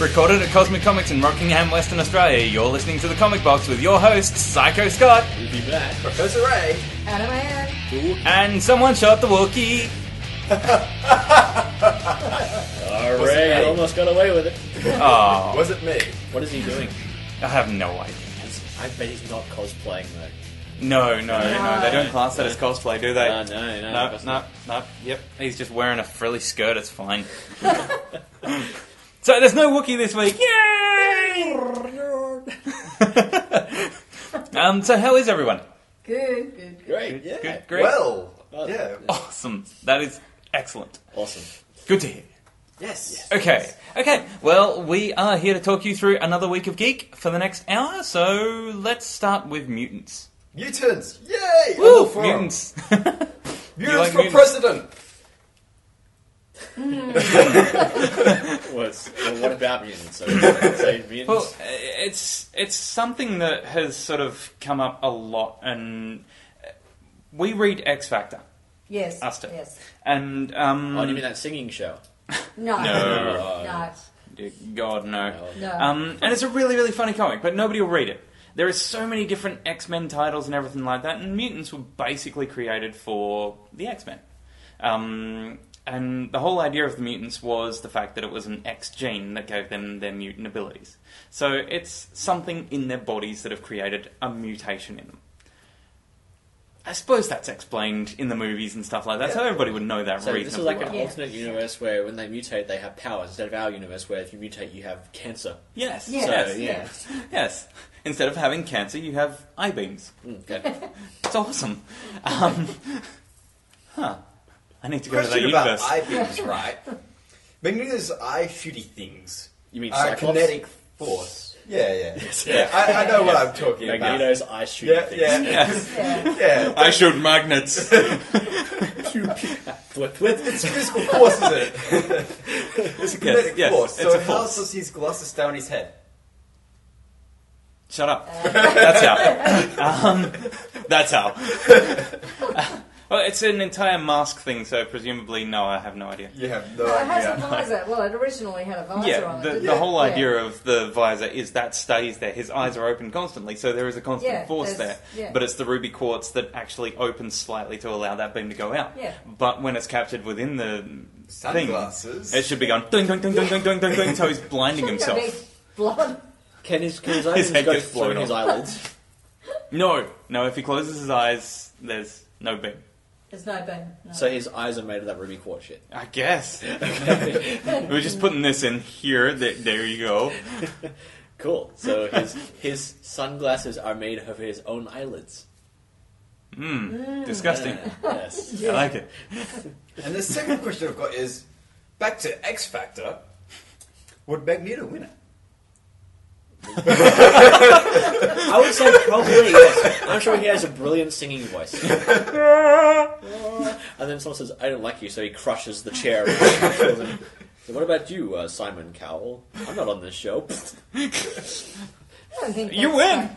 Recorded at Cosmic Comics in Rockingham, Western Australia, you're listening to The Comic Box with your hosts, Psycho Scott, Ruby Matt, Professor Ray, Anna Man, and someone shot the Wookiee. Ray almost got away with it. Oh, was it me? What is he doing? I have no idea. I bet he's not cosplaying though. No, they don't class that as cosplay, do they? No. No. Yep, he's just wearing a frilly skirt, it's fine. So there's no Wookiee this week, yay! So how is everyone? Good. Great, yeah. Good, great. Well, yeah. Awesome, that is excellent. Awesome. Good to hear. Yes. Okay. Well, we are here to talk you through another week of Geek for the next hour, so let's start with Mutants. Mutants! Yay! Woo! Mutants. Mutants for president! What about mutants? So say mutants? Well, it's something that has sort of come up a lot, and we read X Factor. Yes. Us two. Yes. And Do you mean that singing show? No. Dear God, no. No. And it's a really, really funny comic, but nobody will read it. There are so many different X-Men titles and everything like that, and Mutants were basically created for the X-Men. And the whole idea of the Mutants was the fact that it was an X gene that gave them their mutant abilities. So it's something in their bodies that have created a mutation in them. I suppose that's explained in the movies and stuff like that, so everybody would know that So reasonably this is like an well. alternate universe where when they mutate they have powers, instead of our universe where if you mutate you have cancer. Yes. Yes. Instead of having cancer, you have eye beams. Okay. It's awesome. I need to go to that Question about universe. eye beams, right? Magneto's eye shooty things You mean are Cyclops? kinetic force. Yeah. I know what I'm talking about. Magneto's eye shooting things. Yeah. I shoot magnets. It's physical force, isn't it? It's a kinetic Yes, force. it's So a how force. does his glasses stay on his head? Shut up. That's how. That's how. Well, it's an entire mask thing, so presumably, no, I have no idea. You have no It has a idea. visor. Well, it originally had a visor on it. Yeah, didn't the it? whole idea of the visor is that stays there. His eyes are open constantly, so there is a constant force there. Yeah. But it's the ruby quartz that actually opens slightly to allow that beam to go out. Yeah. But when it's captured within the Sunglasses. thing, it should be going ding ding ding ding ding ding ding ding, so he's blinding Shouldn't himself. there be blood? Can his His eyes head go gets through blown his off. eyelids? No, if he closes his eyes, there's no beam. There's no beam. No. So his eyes are made of that ruby quartz shit. I guess. We're just putting this in here. There you go. Cool. So his sunglasses are made of his own eyelids. Disgusting. Yes. I like it. And the second question I've got is, back to X Factor, would Magneto win it? I would say probably yes. I'm sure he has a brilliant singing voice. And then someone says, "I don't like you," so he crushes the chair. So what about you, Simon Cowell? I'm not on this show. I don't think You win!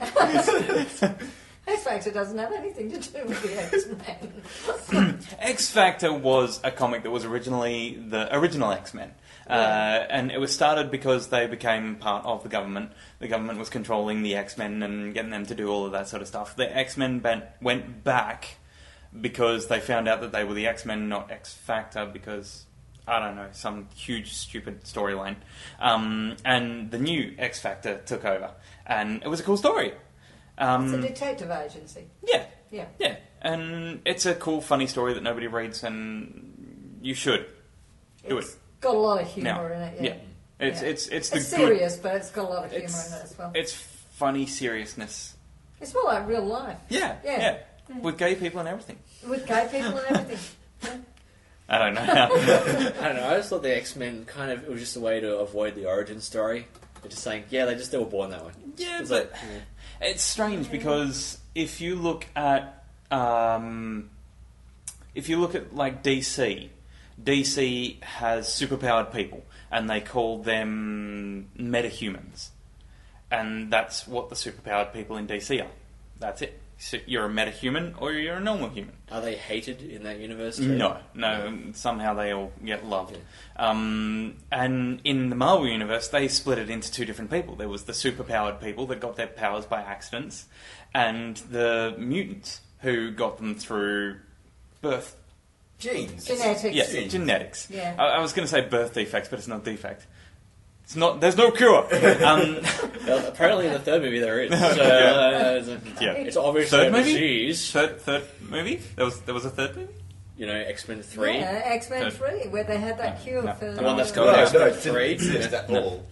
X Factor doesn't have anything to do with the X-Men. X Factor was a comic that was originally the original X-Men. And it was started because they became part of the government. The government was controlling the X-Men and getting them to do all of that sort of stuff. The X-Men went back because they found out that they were the X-Men, not X Factor, because, I don't know, some huge, stupid storyline. And the new X Factor took over. And it was a cool story. It's a detective agency. Yeah. Yeah. And it's a cool, funny story that nobody reads, and you should do it. It's got a lot of humour in it. Yeah. It's the It's good. serious, but it's got a lot of humour in it as well. It's funny seriousness. It's more like real life. Yeah. With gay people and everything. With gay people and everything. I don't know. I don't know. I just thought the X-Men it was just a way to avoid the origin story. They're just saying, they were born that way. Yeah, It's but like, it's strange because if you look at like DC has superpowered people, and they call them metahumans, and that's what the superpowered people in DC are. That's it. So you're a metahuman or you're a normal human. Are they hated in that universe too? No. Somehow they all get love. And in the Marvel universe, they split it into two different people. There was the superpowered people that got their powers by accidents, and the mutants who got them through birth. Genes. Genetics. Yes, Genes. genetics. Yeah. I was going to say birth defects, but it's not defect. It's not. There's no cure. Well, apparently in the third movie there is. So, Yeah. it's obviously Third a movie? disease. Third movie? There was a third movie? You know, X-Men 3. Yeah, X-Men 3, where they had that cure No. for... The one that's No, called no, X-Men it didn't 3. exist at all.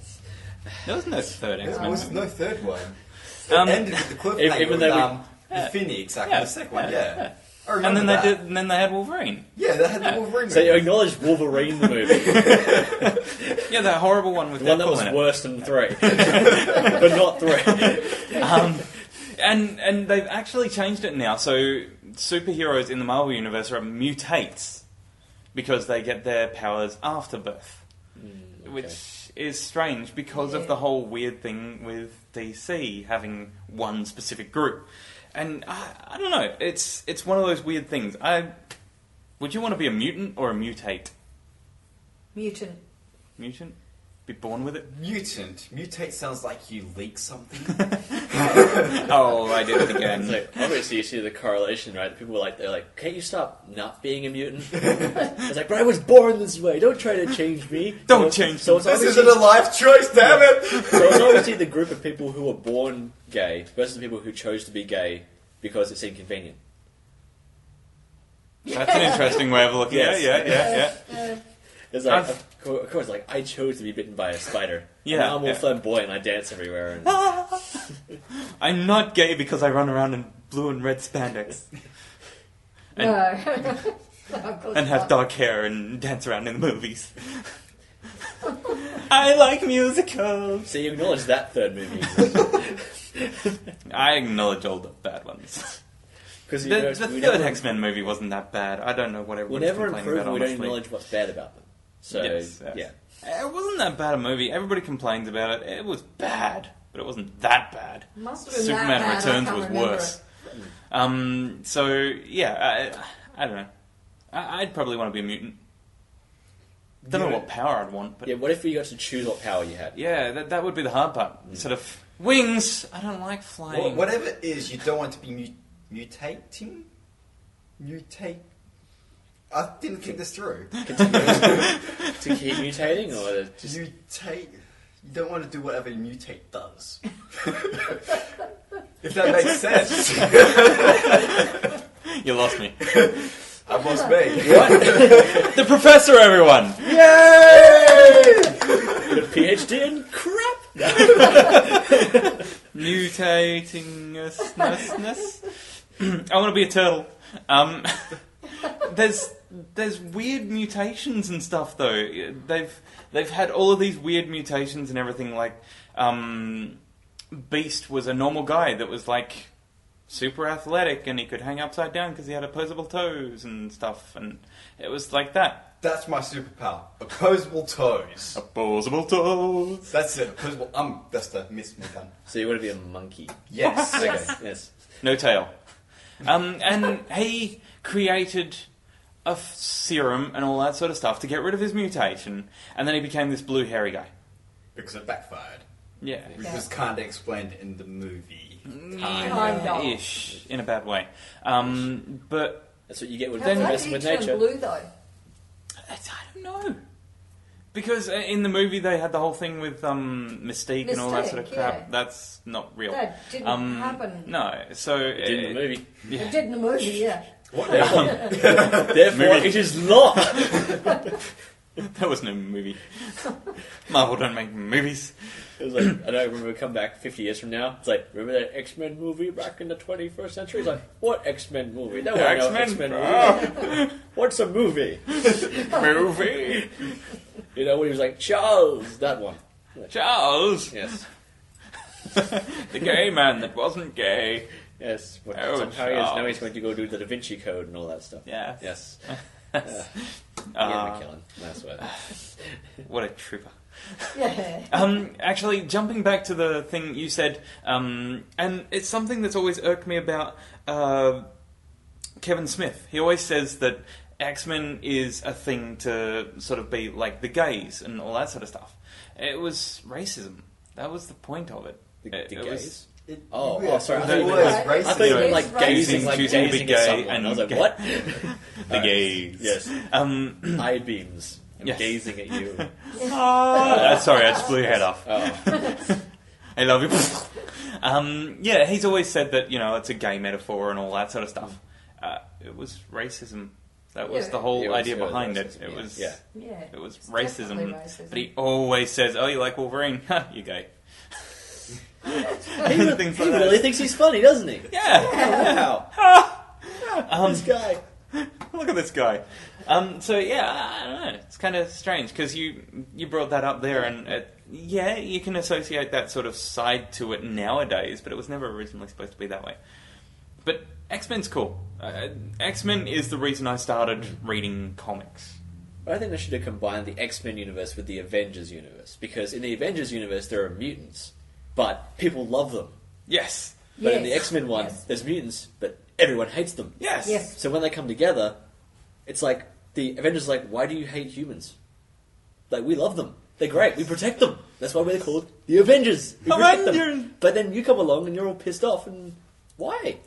There was no third There X-Men. was no third one. Um, It ended with the cliffhanger even with though the Phoenix after Yeah. the second one, yeah. I And remember then that. and then they had Wolverine. Yeah, they had the Wolverine So you movie. acknowledge Wolverine the movie. Yeah, that horrible one with The one that Deadpool was in it. worse than 3. But not 3. And they've actually changed it now. So superheroes in the Marvel universe are mutates because they get their powers after birth, which is strange because of the whole weird thing with DC having one specific group. And I don't know. It's one of those weird things. Would you want to be a mutant or a mutate? Mutant. Mutant? Be born with it? Mutant. Mutate sounds like you leak something. Oh, I did it It's again. like, obviously you see the correlation, right? People they're like, can't you stop not being a mutant? It's like, but I was born this way. Don't try to change me. Don't change So me. it's This obviously, isn't a life choice, damn it! so it's obviously the group of people who were born gay versus the people who chose to be gay because it's inconvenient. That's an interesting way of looking at it. Yeah. It's like, of course, like I chose to be bitten by a spider. Yeah, And now I'm all yeah. flamboyant. I dance everywhere. And I'm not gay because I run around in blue and red spandex And- No. No, of course and have not. dark hair and dance around in the movies. I like musicals. so you acknowledge that third movie. I acknowledge all the bad ones. Because The third X-Men movie wasn't that bad. I don't know what we everyone's never complaining improve. about, We don't honestly. acknowledge what's bad about them. So Yes. yeah. It wasn't that bad a movie. Everybody complains about it. It was bad, but it wasn't that bad. Must have been Superman that bad, I Returns can't was remember worse. it. So, yeah, I don't know. I'd probably want to be a mutant. Don't know what power I'd want, but Yeah. What if you got to choose what power you had? yeah, that would be the hard part. Sort of wings. I don't like flying. Whatever it is you don't want to be mutating? Mutate? I didn't think this through. To keep mutating, or just Mutate? You don't want to do whatever mutate does. If that makes sense. You lost me. I've lost me. The professor, everyone. Yay! a PhD in crap. Mutatingness. I want to be a turtle. There's weird mutations and stuff though. They've had all of these weird mutations and everything. Like Beast was a normal guy that was like super athletic and he could hang upside down because he had opposable toes and stuff, and it was like that. That's my superpower. Opposable toes. Opposable toes. That's it. Opposable. That's the miss me gun. So you want to be a monkey? Yes. Okay. Yes. No tail. And he created a serum and all that sort of stuff to get rid of his mutation, and then he became this blue hairy guy. Because it backfired. Yeah. Which was kind of explained in the movie. Kind of. Ish, in a bad way. But That's what you get with How's that messing with turn nature. blue though? I don't know. Because in the movie they had the whole thing with Mystique and all that sort of Mystique, crap. yeah. That's not real. That didn't happen. No, so It did in the movie. It did in the movie, yeah. What? Therefore, Movie. it is not. There was no movie. Marvel don't make movies. It was like, I don't remember, come back 50 years from now. It's like, remember that X-Men movie back in the 21st century? It's like, what X-Men movie? There were no X-Men movie. What's a movie? Movie. You know, when he was like, Charles, that one. Charles, Yes. the gay man that wasn't gay. Yes. But Oh, somehow he is, now Charles. he's going to go do the Da Vinci Code and all that stuff. Yeah. Yes. McKellen. That's what. What a trooper. Yeah. Actually, jumping back to the thing you said, and it's something that's always irked me about Kevin Smith. He always says that X-Men is a thing to sort of be like the gays and all that sort of stuff. It was racism. That was the point of it. The It gays? was- Sorry. I The- thought you meant like Choosing- gazing, like choosing to be gazing gay at someone. and I was like, gay. what? The gays. Yes. Eye beams. I'm Yes. gazing at you. Sorry, I just blew your head off. Oh. I love you. Yeah, he's always said that, it's a gay metaphor and all that sort of stuff. It was racism. That was Yeah. the whole It was- idea it was behind racism, it. It yeah. was Yeah. Yeah. it was It's racism. definitely racism. But he always says, "Oh, you like Wolverine? Ha, you're gay." He Things like that. really thinks he's funny, doesn't he? Yeah. Wow. This guy. Look at this guy. So yeah, I don't know. It's kind of strange because you brought that up there, and you can associate that sort of side to it nowadays, but it was never originally supposed to be that way. But X-Men's cool. X-Men is the reason I started reading comics. I think they should have combined the X-Men universe with the Avengers universe, because in the Avengers universe there are mutants, but people love them. Yes. But in the Yes. X-Men one, Yes. there's mutants, but everyone hates them. Yes. Yes. So when they come together, it's like the Avengers are like, why do you hate humans? Like, we love them. They're great. We protect them. That's why we're called the Avengers. We protect them. Avengers! But then you come along and you're all pissed off, and why?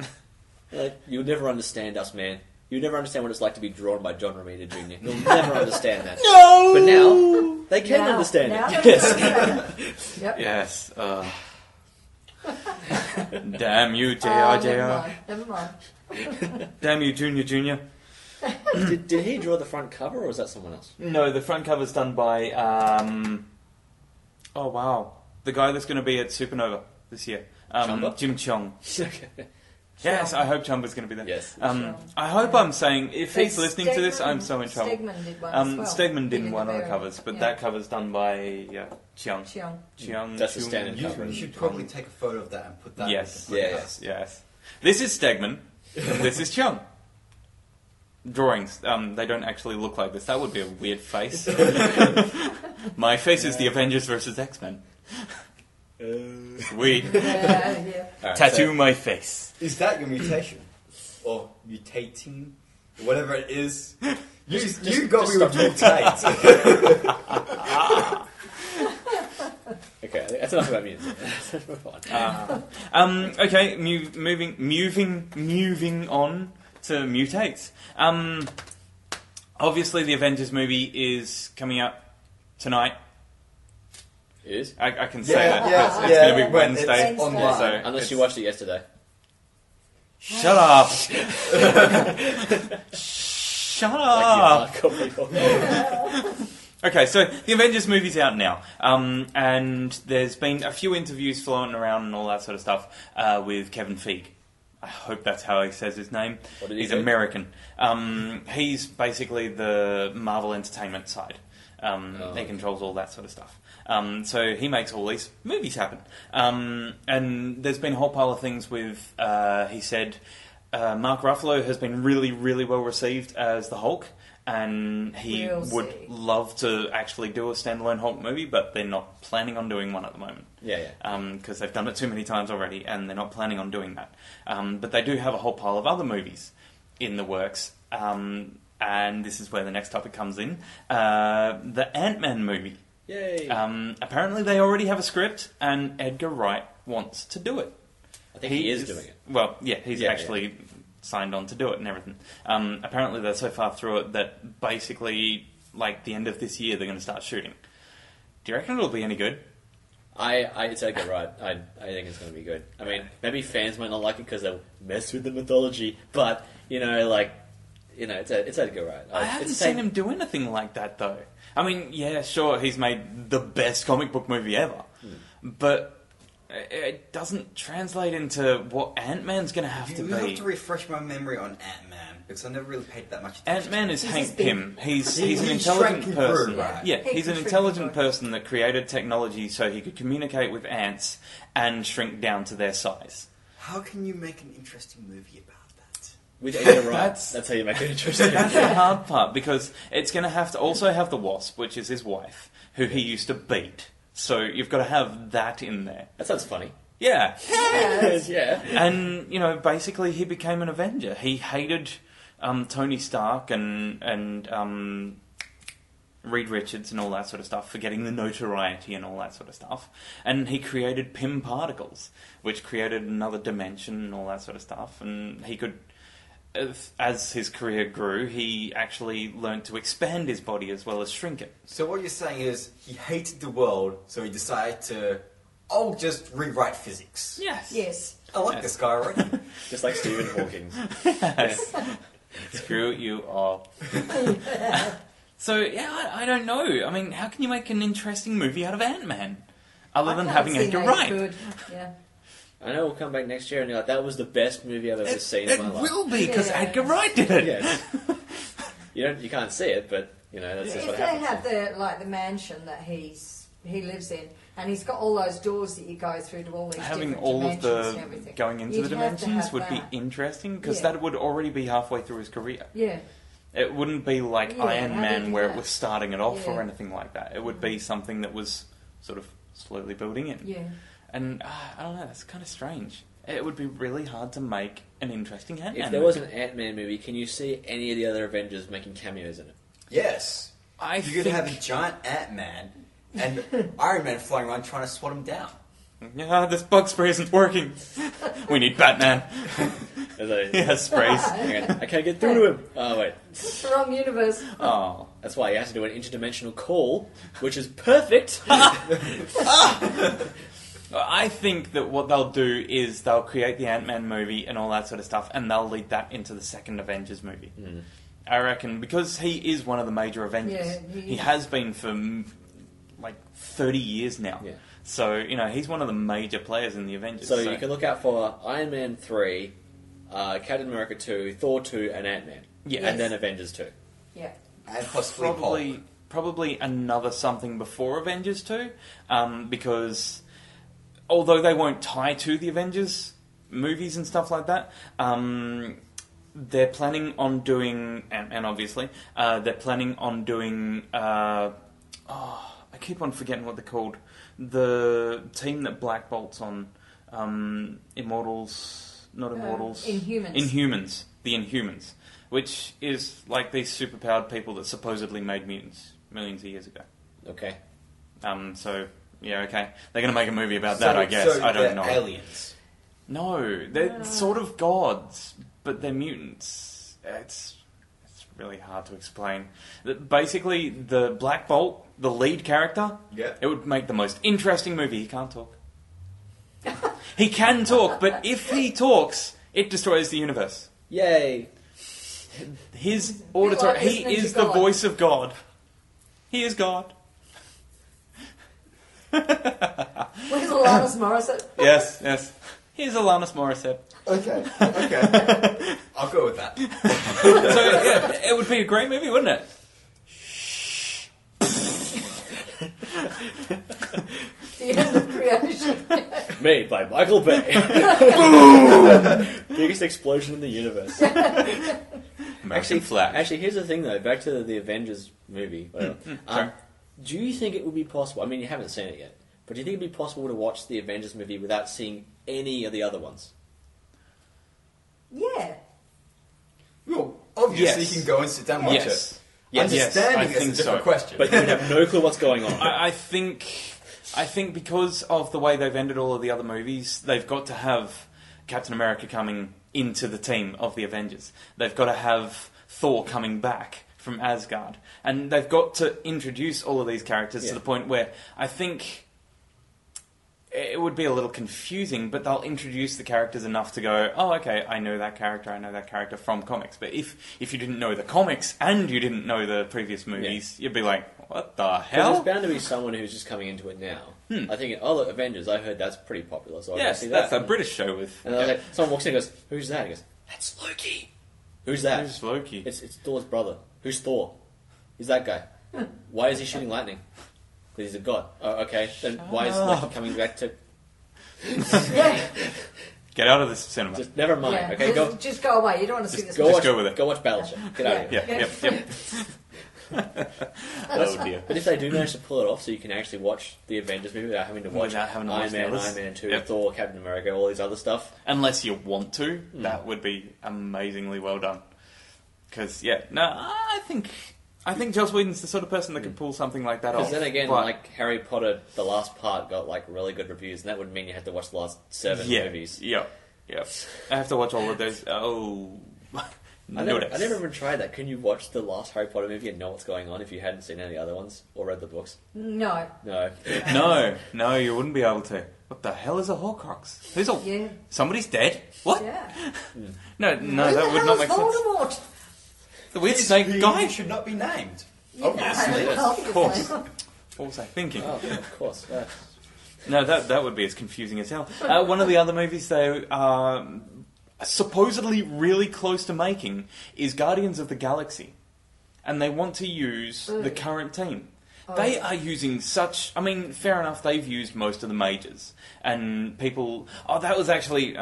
Like, you'll never understand us, man. You'll never understand what it's like to be drawn by John Romita Jr. You'll never understand that. No! But now, they can understand now it. they Yes. understand. Yep. Yes. Damn you, JR, Never JR. mind. Never mind. Damn you, Junior, Junior. Did he draw the front cover, or was that someone else? No, the front cover's done by, oh wow, the guy that's going to be at Supernova this year. Chumba? Jim Chong. Okay. Yes, I hope Chumba's going to be there. Yes. I hope I'm saying, if he's But listening to this, I'm so in trouble. Stegman did one as well. Stegman did He one of the very- covers, but yeah. that cover's done by Chiang. Chiang. That's the standard cover. You should probably take a photo of that and put that. Yes, in the yes, yes. This is Stegman. And this is Chiang. Drawings. They don't actually look like this. That would be a weird face. My face is the Avengers versus X-Men. Sweet. Yeah. Alright, Tattoo my face. Is that your mutation? Or mutating? Whatever it is. You got me with mutate. Okay, that's enough about music. Let's move on. Okay, moving on to mutates. Obviously, the Avengers movie is coming out tonight. It is? I can say Yeah, that yeah, because it's yeah, going to be but Wednesday. it's online. so Unless it's- you watched it yesterday. Shut up! Shut up! Like your people. Okay, so the Avengers movie's out now, and there's been a few interviews floating around and all that sort of stuff with Kevin Feige. I hope that's how he says his name. What did he He's do? American. He's basically the Marvel Entertainment side. He controls all that sort of stuff. So he makes all these movies happen. And there's been a whole pile of things with, he said, Mark Ruffalo has been really, really well received as the Hulk. And he We'll would see. love to actually do a standalone Hulk movie, but they're not planning on doing one at the moment. Yeah. Because they've done it too many times already, and they're not planning on doing that. But they do have a whole pile of other movies in the works, and this is where the next topic comes in. The Ant-Man movie. Yay. Apparently they already have a script, and Edgar Wright wants to do it. I think he is doing it. Well, yeah, he's Yeah, actually signed on to do it and everything. Apparently they're so far through it that basically, like, the end of this year, they're going to start shooting. Do you reckon it'll be any good? It's Edgar Wright. I think it's going to be good. I mean, maybe fans might not like it because they'll mess with the mythology, but, it's Edgar Wright. I haven't seen him do anything like that, though. I mean, yeah, sure, he's made the best comic book movie ever, but it doesn't translate into what Ant-Man's going to have to You be. have to refresh my memory on Ant-Man, because I never really paid that much attention. Ant-Man is He's Hank just big. Pym. He's an He's intelligent shrinking person. through, right? Yeah, He he's can an shrink intelligent through. person that created technology so he could communicate with ants and shrink down to their size. How can you make an interesting movie about that? With Edgar Wright. That's- That's how you make it interesting. That's the hard part, because it's going to have to also have the Wasp, which is his wife, who he used to beat. So you've got to have that in there. That sounds funny. Yeah. Yeah. And, basically he became an Avenger. He hated Tony Stark and Reed Richards and all that sort of stuff for getting the notoriety and all that sort of stuff. And he created Pym particles, which created another dimension and all that sort of stuff. And he could, as his career grew, he actually learned to expand his body as well as shrink it. So what you're saying is he hated the world, so he decided to, just rewrite physics. Yes. Yes. I like this guy already. Just like Stephen Hawking. Yes. Screw you all. So, yeah, I don't know. I mean, how can you make an interesting movie out of Ant-Man? Other than having Edgar Wright. Yeah. I know we'll come back next year and you're like, that was the best movie I've ever seen in my life. It will be, because Yeah. Edgar Wright did it. Yes. You can't see it, but that's just If what they happens. had the mansion that he lives in, and he's got all those doors that you go through to all these Having different all of dimensions and the everything. going into You'd the have to dimensions have would be that. interesting, because Yeah. that would already be halfway through his career. Yeah. It wouldn't be like Yeah, Iron how do you Man do where that? it was starting it off Yeah. or anything like that. It would be something that was sort of slowly building in. Yeah. And I don't know, that's kind of strange. It would be really hard to make an interesting Ant-Man If there movie. was an Ant-Man movie, can you see any of the other Avengers making cameos in it? Yes. I You could have a giant Ant-Man and Iron Man flying around trying to swat him down. Yeah, this bug spray isn't working. We need Batman. He He has sprays. I can't get through to him. Oh, wait. It's the wrong universe. Oh. That's why he has to do an interdimensional call, which is perfect. I think that what they'll do is they'll create the Ant-Man movie and all that sort of stuff, and they'll lead that into the second Avengers movie. Mm. I reckon, because he is one of the major Avengers. Yeah, he has been for like 30 years now. Yeah. So, he's one of the major players in the Avengers. So you can look out for Iron Man 3, Captain America 2, Thor 2, and Ant-Man. Yeah. And then Avengers 2. Yeah. And possibly Hulk. probably another something before Avengers 2, because although they won't tie to the Avengers movies and stuff like that, they're planning on doing, and obviously, they're planning on doing, I keep on forgetting what they're called, the team that Black Bolt's on, Immortals, not Immortals, Inhumans. Inhumans, the Inhumans, which is like these superpowered people that supposedly made mutants millions of years ago. Okay. So, yeah, okay. They're going to make a movie about that, I guess. So I don't they're know. aliens. No, they're sort of gods, but they're mutants. It's really hard to explain. Basically, the Black Bolt, the lead character, Yeah. it would make the most interesting movie. He can't talk. He can talk, but if he talks, it destroys the universe. Yay. His auditory... like He listening to is the God. voice of God. He is God. Where's Alanis Morissette? Yes. Here's Alanis Morissette. Okay. I'll go with that. So, yeah, it would be a great movie, wouldn't it? The end of creation. Made by Michael Bay. Biggest explosion in the universe. American Flag. Actually, here's the thing though. Back to the Avengers movie. Whatever. Sure. Do you think it would be possible? I mean, you haven't seen it yet, but do you think it'd be possible to watch the Avengers movie without seeing any of the other ones? Yeah. Well, obviously Yes. you can go and sit down and watch Yes. it. Yes, Understanding I is a think different so. question. But you would have no clue what's going on. I think because of the way they've ended all of the other movies, they've got to have Captain America coming into the team of the Avengers. They've got to have Thor coming back from Asgard. And they've got to introduce all of these characters to the point where I think it would be a little confusing, but they'll introduce the characters enough to go, oh, okay, I know that character from comics. But if you didn't know the comics and you didn't know the previous movies, you'd be like, what the Because hell? there's bound to be someone who's just coming into it now. I think, oh look, Avengers, I heard that's pretty popular, so I'll go Yes, see that's that. a British show with... And I was like, someone walks in and goes, who's that? He goes, that's Loki. Who's that? Who's Loki? It's Thor's brother. Who's Thor? He's that guy. Why is he shooting lightning? Because he's a god. Oh, okay. Then why is Loki coming back to... Yeah. Get out of this cinema. Just never mind. Yeah, Okay, just go away. You don't want to see this. go go with it. Go watch Battleship. Get out of here. Oh dear. But if they do manage to pull it off, so you can actually watch the Avengers movie without having to watch Without having to watch Iron the Man, others. Iron Man 2, Yep. Thor, Captain America, all these other stuff. Unless you want to, that would be amazingly well done. Because I think Joss Whedon's the sort of person that could pull something like that off. Because then again, But- like Harry Potter, the last part got like really good reviews, and that would mean you had to watch the last 7 movies. Yep. I have to watch all of those. Oh, I never even tried that. Can you watch the last Harry Potter movie and know what's going on if you hadn't seen any other ones or read the books? No. No. you wouldn't be able to. What the hell is a Horcrux? Who's a... Yeah. Somebody's dead? What? Yeah. No, Who that the would not hell's make sense. Voldemort? The weird He snake guy? should not be named. Yeah, Obviously. Of course. What was I thinking? Oh, of course. Yeah. No, that would be as confusing as hell. One of the other movies they are supposedly really close to making is Guardians of the Galaxy. And they want to use the current team. They are using such... I mean, fair enough, they've used most of the majors. And people... Oh, that was actually,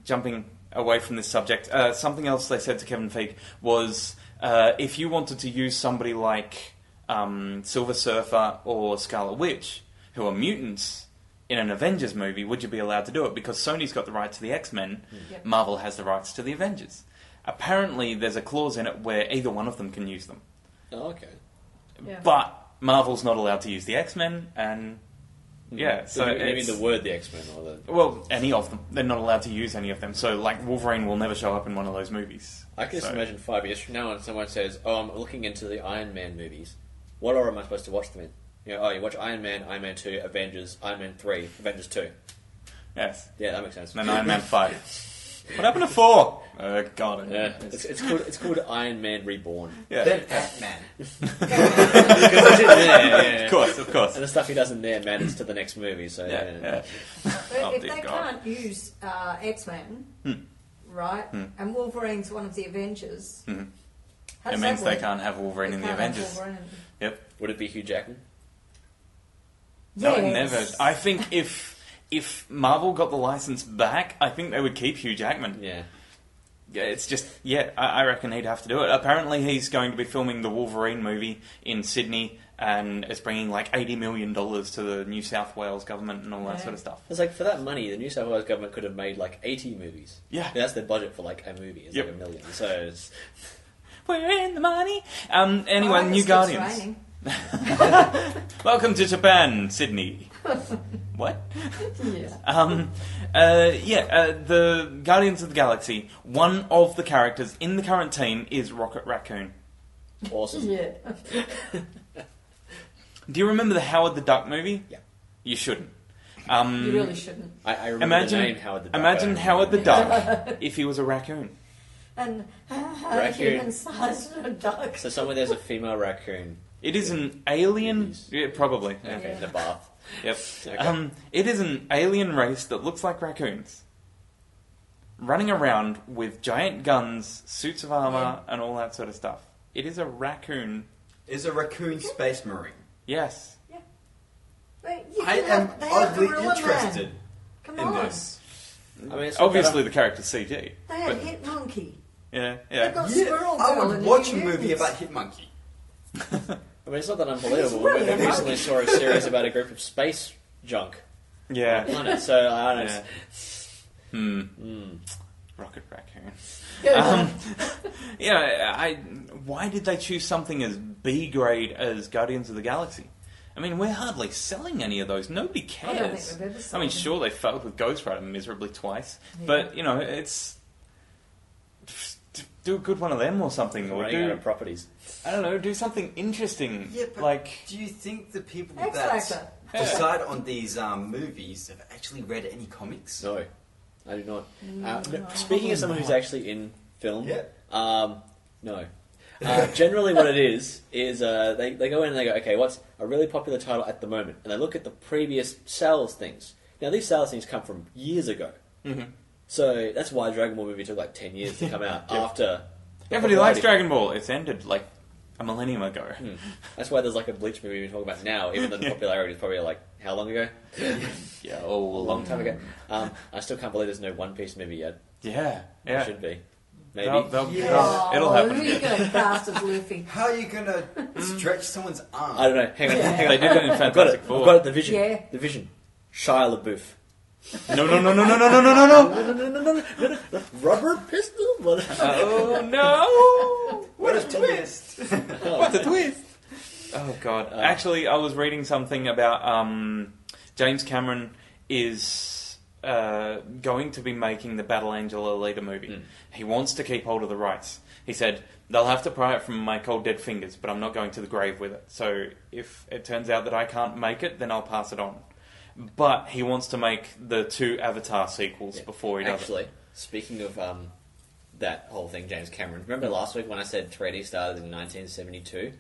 jumping away from this subject, something else they said to Kevin Feige was, if you wanted to use somebody like Silver Surfer or Scarlet Witch, who are mutants, in an Avengers movie, would you be allowed to do it? Because Sony's got the rights to the X-Men, Marvel has the rights to the Avengers. Apparently, there's a clause in it where either one of them can use them. Oh, okay. Yeah. But Marvel's not allowed to use the X-Men, and so you mean it's... the word the X-Men or the... Well, any of them. They're not allowed to use any of them. So, like, Wolverine will never show up in one of those movies. I can just imagine 5 years from now when someone says, "Oh, I'm looking into the Iron Man movies. What order am I supposed to watch them in?" You watch Iron Man 2, Avengers, Iron Man 3, Avengers 2. Yes. Yeah, that makes sense. And then Iron Man 5. What happened to 4? God. Yeah, it's called Iron Man Reborn. Yeah. Then Ant-Man. Yeah. Of course. And the stuff he does in there matters to the next movie. So Yeah. But Oh, if dear they God. can't use X-Men, right, and Wolverine's one of the Avengers, how It does means that they work? can't have Wolverine in the Can't have Avengers. Wolverine. Yep. Would it be Hugh Jackman? No, Yes. never. I think if Marvel got the license back, I think they would keep Hugh Jackman. Yeah. Yeah, it's just, I reckon he'd have to do it. Apparently he's going to be filming the Wolverine movie in Sydney, and it's bringing like $80 million to the New South Wales government and all that sort of stuff. It's like, for that money, the New South Wales government could have made like 80 movies. Yeah. That's their budget for like a movie. It's Yep. like $1 million. So it's... We're in the money. Anyway, Oh, New it's Guardians. raining. Welcome to Japan, Sydney. What? Yeah. The Guardians of the Galaxy, one of the characters in the current team is Rocket Raccoon. awesome. Yeah. Do you remember the Howard the Duck movie? Yeah. You shouldn't. You really shouldn't. I remember the name Howard the Duck. Imagine Howard the Duck if he was a raccoon. And Raccoon. human-sized duck. So somewhere there's a female raccoon. It is an alien... Movies. Yeah, probably. Okay, Yeah. in the bath. Yep. Okay. It is an alien race that looks like raccoons. Running around with giant guns, suits of armour, and all that sort of stuff. It is a raccoon. Is a raccoon space marine? Yes. Wait, you I can am have- they have oddly Gorilla Man. interested Come in on. this. I mean, it's Obviously the character's CG. They had But, Hit Monkey. yeah. They've got Yeah, Squirrel I Girl would and watch the a New movie Mutants. about Hitmonkey. I mean, it's not that unbelievable. It's really We recently amazing. saw a series about a group of space junk on a Yeah. planet, so I don't know. Yeah. Rocket Raccoon. Yeah. Why did they choose something as B grade as Guardians of the Galaxy? I mean, we're hardly selling any of those. Nobody I don't cares. think we've ever I sold mean, them. sure, they failed with Ghost Rider miserably twice, Yeah. but it's do a good one of them or something, or Running out do of properties. I don't know, do something interesting. Yeah, but like do you think the people X that Factor. decide on these movies have actually read any comics? No, I do not. No. Speaking of someone who's actually in film, Yeah. no. Generally, what it is they go in and they go, okay, what's a really popular title at the moment? And they look at the previous sales things. Now, these sales things come from years ago. Mhm. So that's why Dragon Ball movie took like 10 years to come out after. everybody likes Dragon Ball. It's ended like a millennium ago. That's why there's like a Bleach movie we talk about now, even though the popularity is probably like how long ago? Yeah, A long time ago. I still can't believe there's no One Piece movie yet. Yeah, There yeah. should be. Maybe. It'll happen. Who are you going to cast as Luffy? How are you gonna stretch someone's arm? I don't know. Hang on. They did that in I've got Fantastic it. Four. I've got it. The Vision. Yeah. The Vision. Shia LaBeouf. No. Rubber pistol? What? Oh no! What a twist! What a twist! Oh god! Actually, I was reading something about James Cameron is going to be making the Battle Angel Alita movie. He wants to keep hold of the rights. He said, they'll have to pry it from my cold dead fingers, but I'm not going to the grave with it. So if it turns out that I can't make it, then I'll pass it on. But he wants to make the 2 Avatar sequels before he does Actually, speaking of that whole thing, James Cameron, remember last week when I said 3D started in 1972? it.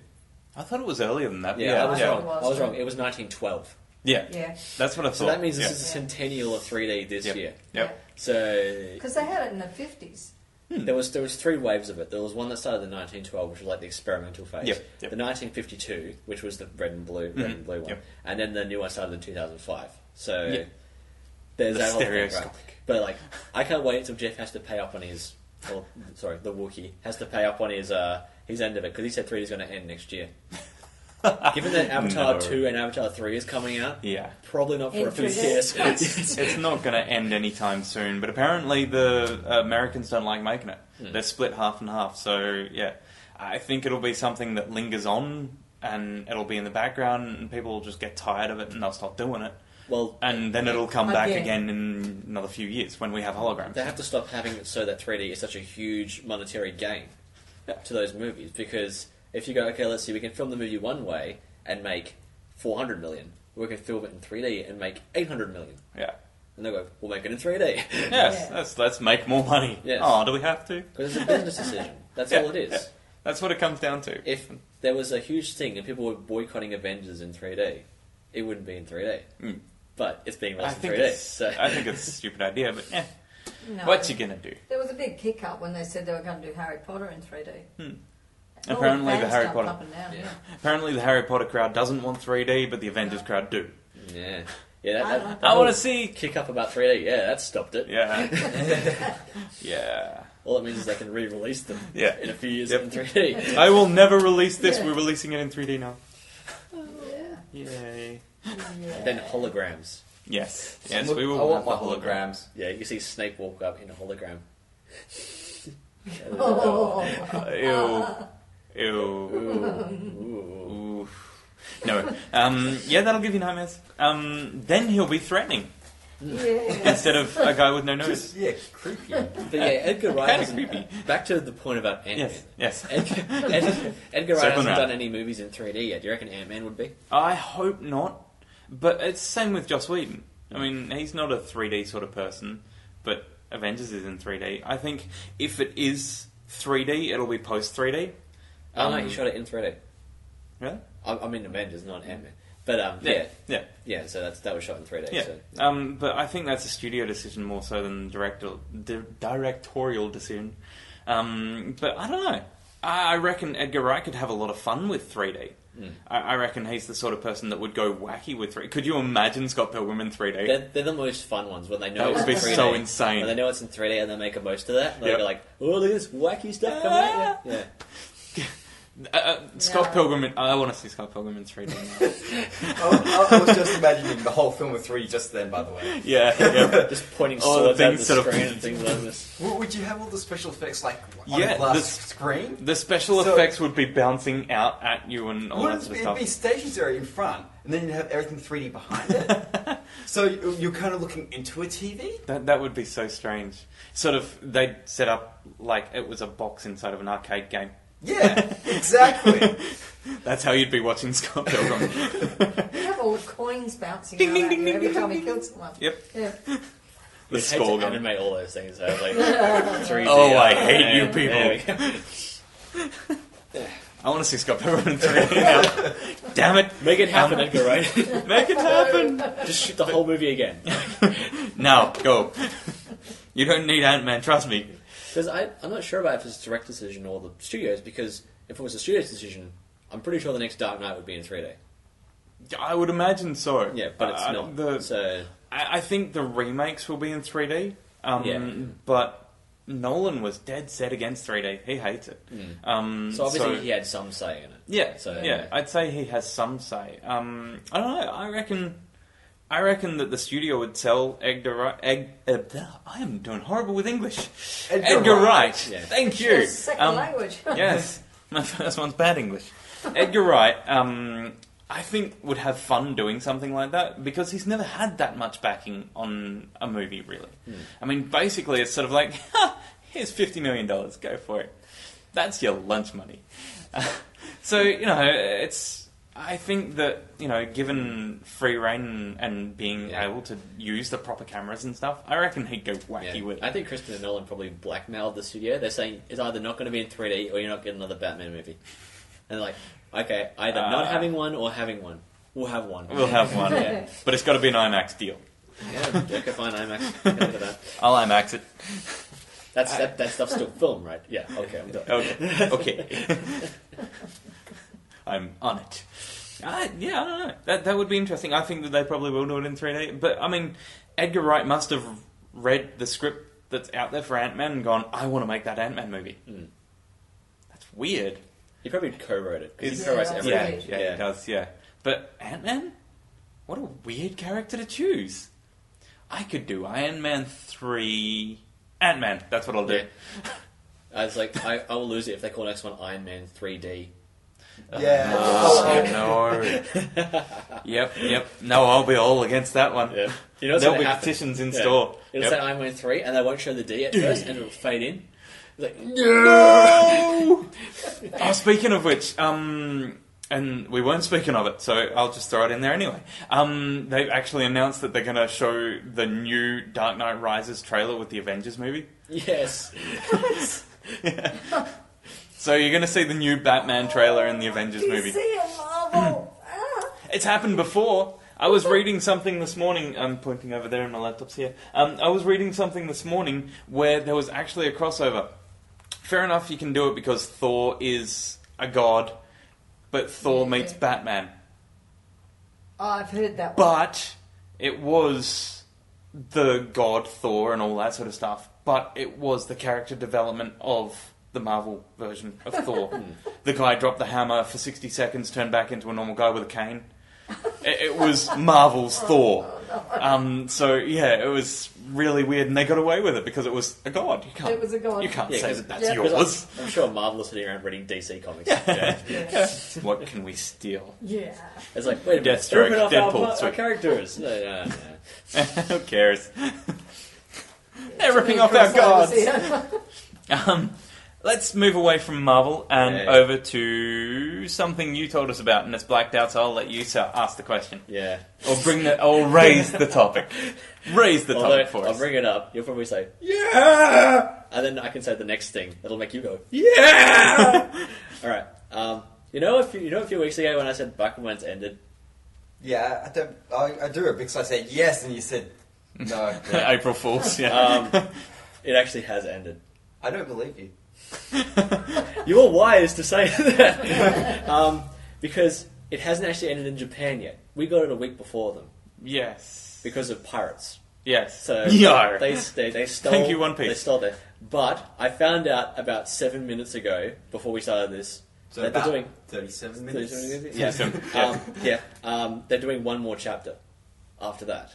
I thought it was earlier than that. I was yeah. wrong. I was wrong. It was 1912. Yeah, Yeah. that's what I thought. So that means this Yeah. is a centennial of 3D this year. Yep. So Because they had it in the 50s. there was 3 waves of it. There was one that started in 1912, which was like the experimental phase. Yep. The 1952, which was the red and blue one, Yep. and then the new one started in 2005. So Yep. there's The that whole thing, right? stereoscopic. But like, I can't wait until Jeff has to pay up on his, the Wookiee has to pay up on his end of it because he said 3D is going to end next year. Given that Avatar No. 2 and Avatar 3 is coming out, Yeah. probably not for In a few 3D? years. It's not going to end anytime soon, but apparently the Americans don't like making it. They're split half and half, so yeah. I think it'll be something that lingers on, and it'll be in the background, and people will just get tired of it, and they'll stop doing it. Well, And then it'll come back Again. again in another few years, when we have holograms. they have to stop having it so that 3D is such a huge monetary gain to those movies. Because if you go, okay, let's see, we can film the movie one way and make 400 million. We can film it in 3D and make 800 million. Yeah. And they go, we'll make it in 3D. Yes, Yeah. let's make more money. Yes. Oh, do we have to? Because it's a business decision. That's Yeah, all it is. yeah. That's what it comes down to. If there was a huge thing and people were boycotting Avengers in 3D, it wouldn't be in 3D. Mm. But it's being I released in think 3D. it's So. I think it's a stupid idea, but No. what you gonna do? There was a big kick up when they said they were going to do Harry Potter in 3D. All Apparently the fans Harry jumped Potter- up and down, Yeah. Apparently the Harry Potter crowd doesn't want 3D, but the Avengers crowd do. Yeah. Yeah, that I want whole to see. kick up about 3D. Yeah, that stopped it. Yeah. Yeah. All it means is they can re-release them Yeah. in a few years Yep. in 3D. I will never release this. Yeah. We're releasing it in 3D now. Yeah. Yay. Yeah. Then holograms. Yes. Yes, Look, we will. I want have my the holograms. Yeah, you see Snape walk up in a hologram. Oh. Ew. Ew. Ooh. Ooh. No. Yeah, that'll give you nightmares. Then he'll be threatening Yeah. instead of a guy with no nose. Just, yeah, creepy. But yeah, Edgar Wright Kinda hasn't... creepy. Back to the point about Ant-Man. Yes. Yes. Edgar Wright Circling hasn't round. done any movies in 3D yet. Do you reckon Ant-Man would be? I hope not. But it's the same with Joss Whedon. I mean, he's not a 3D sort of person, but Avengers is in 3D. I think if it is 3D, it'll be post 3D. Oh no, he shot it in 3D. Really? I mean Avengers, not Ant-Man. But yeah. Yeah. So that was shot in 3D. Yeah. So, But I think that's a studio decision more so than directorial decision. But I don't know. I reckon Edgar Wright could have a lot of fun with 3D. I reckon he's the sort of person that would go wacky with 3D. Could you imagine Scott Pilgrim in 3D? they're the most fun ones when they know That it's would be in 3D. so insane. When they know it's in 3D and they make a most of that. They're Yep. like, oh, look at this wacky stuff coming at you. Yeah. Scott No. Pilgrim. I want to see Scott Pilgrim in 3D. Now. I was just imagining the whole film with 3D just then, by the way. Yeah. Just pointing Oh, swords at the things sort of- screen and things like this. Would you have all the special effects like on Yeah, a glass this- screen? The special So- effects would be bouncing out at you and all that Wouldn't sort of it stuff. be stationary in front, and then you'd have everything 3D behind it? So you're kind of looking into a TV? That would be so strange. Sort of, they'd set up like it was a box inside of an arcade game. Yeah, exactly. That's how you'd be watching Scott Pilgrim. You have all the coins bouncing Ding, out ding, at ding, you ding, every ding, time you ding, kill someone. Yep. Yeah. The We'd hate skull to gun. animate all those things. So like 3D. Oh, I hate you There people. we go. I want to see Scott Pilgrim in 3D now. Damn it. Make it happen, Edgar Wright. Make it happen. Just shoot the whole movie again. Now, go. You don't need Ant-Man, trust me. Because I'm not sure about if it's a direct decision or the studios, because if it was a studio's decision, I'm pretty sure the next Dark Knight would be in 3D. I would imagine so. Yeah, but it's not. So I think the remakes will be in 3D. Yeah. But Nolan was dead set against 3D. He hates it. so obviously he had some say in it. Yeah, So yeah. I'd say he has some say. I don't know. I reckon that the studio would sell Edgar Wright. I am doing horrible with English. Edgar Wright. Yeah. Thank you. Your second language. Yes, my first one's bad English. Edgar Wright, I think would have fun doing something like that because he's never had that much backing on a movie, really. I mean, basically, it's sort of like, here's $50 million, go for it. That's your lunch money. So, I think that, given free reign and being able to use the proper cameras and stuff, I reckon he'd go wacky with it. I think Christopher Nolan probably blackmailed the studio. They're saying it's either not going to be in 3D or you're not getting another Batman movie. And they're like, okay, either not having one or having one. We'll have one. We'll have one. Yeah. But it's got to be an IMAX deal. Yeah, okay, fine, IMAX. I'll IMAX it. That stuff's still film, right? Yeah, okay, I'm done. Okay. I'm on it. I don't know. That would be interesting. I think that they probably will do it in 3D. But, I mean, Edgar Wright must have read the script that's out there for Ant-Man and gone, I want to make that Ant-Man movie. That's weird. He probably co-wrote it. Because he Yeah, co-writes that's everything. right. Yeah, he does, yeah. But Ant-Man? What a weird character to choose. I could do Iron Man 3... Ant-Man, that's what I'll do. Yeah. It's like, I will lose it if they call the next one Iron Man 3D. Yeah. No. Yep. No, I'll be all against that one. Yeah. You know There'll be petitions in store. It'll say Iron Man 3 and they won't show the D at first and it'll fade in. It's like, No! Oh, speaking of which, and we weren't speaking of it, so I'll just throw it in there anyway. They've actually announced that they're going to show the new Dark Knight Rises trailer with the Avengers movie. yes. Yeah. So you're going to see the new Batman trailer in the Avengers movie. DC and Marvel. It's happened before. I was reading something this morning. I'm pointing over there and my laptop's here. I was reading something this morning where there was actually a crossover. Fair enough, you can do it because Thor is a god, but Thor meets Batman. Oh, I've heard that one. But it was the god Thor and all that sort of stuff. But it was the character development of the Marvel version of Thor. The guy dropped the hammer for 60 seconds, turned back into a normal guy with a cane. It was Marvel's Thor. So yeah, it was really weird, and they got away with it because it was a god. It was a god. You can't Yeah, say 'cause- that that's yeah. yours. I'm sure Marvel is sitting around reading DC comics. Yeah. What can we steal? Yeah. It's like, wait a minute, Deathstroke, ripping off Deadpool, our sweet. characters. No. Who cares? They're ripping off our gods. Yeah. Let's move away from Marvel and Yeah. over to something you told us about, and it's blacked out. So I'll let you ask the question, Yeah. or raise the topic. Raise the topic for I'll us. bring it up. You'll probably say, yeah! And then I can say the next thing. That'll make you go, Yeah. alright. A few weeks ago when I said Bakuman's ended? Yeah, I do it because I said yes and you said no. April Fools. Yeah. It actually has ended. I don't believe you. You're wise to say that. Because it hasn't actually ended in Japan yet. We got it a week before them. Yes. Because of pirates. Yes. So Yar. they stole. Thank you, One Piece. They stole that. But I found out about 7 minutes ago, before we started this, So that they're about doing 37 minutes. Yeah. They're doing one more chapter after that.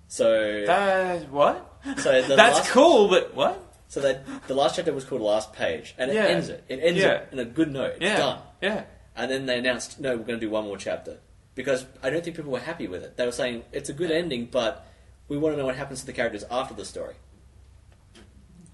So What? So the That's last, cool, but what? So the last chapter was called Last Page, and it Yeah. ends it. It ends Yeah. it in a good note. It's Yeah. done. Yeah. And then they announced, no, we're going to do one more chapter. Because I don't think people were happy with it. They were saying, it's a good ending, but we want to know what happens to the characters after the story.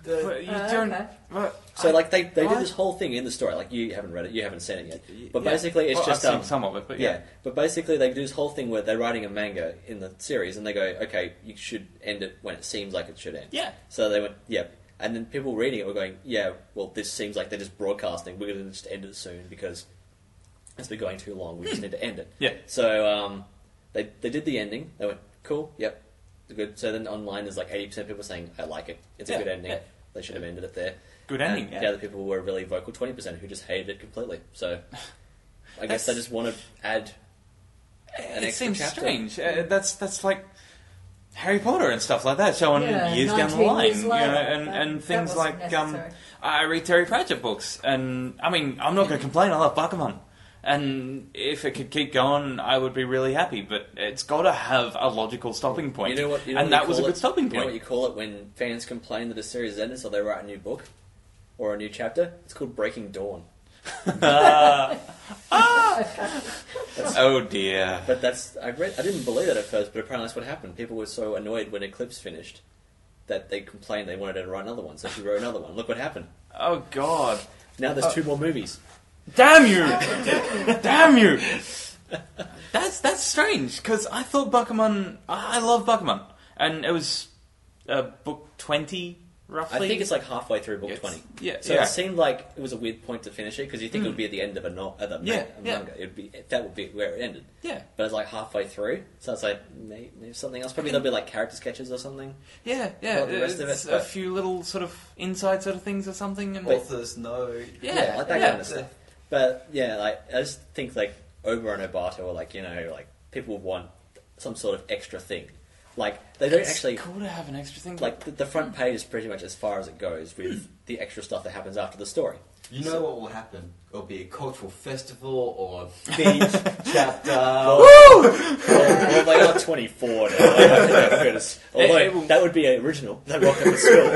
But you don't. Okay. But So, they did what? this whole thing in the story. Like, you haven't read it, you haven't seen it yet. But Yeah. basically, it's Well, just... I've seen some of it, but yeah. But basically, they do this whole thing where they're writing a manga in the series, and they go, okay, you should end it when it seems like it should end. Yeah. So they went, yep. And then people reading it were going, yeah, well, this seems like they're just broadcasting. We're going to just end it soon because it's been going too long. We just need to end it. Yeah. So they did the ending. They went, cool, yep, it's good. So then online there's like 80% of people saying, I like it. It's a Yeah, good ending. yeah. they should have ended it there. Good ending. And the other people were really vocal, 20% who just hated it completely. So I guess they just want to add an it extra seems chapter. strange. That's like Harry Potter and stuff like that, showing years down the 19 line, years later, and things wasn't like necessary. I read Terry Pratchett books, and I mean I'm not going to complain. I love Bakuman, and if it could keep going, I would be really happy. But it's got to have a logical stopping point. You know what? And that was a good stopping You know what point. you call it when fans complain that a series ended, so they write a new book or a new chapter? It's called Breaking Dawn. Oh dear. But I didn't believe that at first, but apparently that's what happened. People were so annoyed when Eclipse finished that they complained they wanted her to write another one, so she wrote another one. Look what happened. Oh god. Now there's 2 more movies. Damn you! Damn you! That's strange because I thought Bakuman. I love Bakuman, and it was book 20 roughly. I think it's like halfway through book 20. Yeah. So it seemed like it was a weird point to finish it because you think it would be at the end of a manga. That would be where it ended. Yeah. But it's like halfway through, so it's like maybe something else. Probably there'll be like character sketches or something. Yeah. About the rest of it, It's a but- few little sort of inside sort of things or something. And Authors know. Yeah, like that yeah. kind of stuff. But yeah, like I just think like Oba and Obata or like like people want some sort of extra thing. Like they don't it's actually cool to have an extra thing. like the front page is pretty much as far as it goes with the extra stuff that happens after the story. You know what will happen? It'll be a cultural festival or a beach chapter. Well, they are 24 now. Like, I think they're good as- although that would be original. They rock up at school.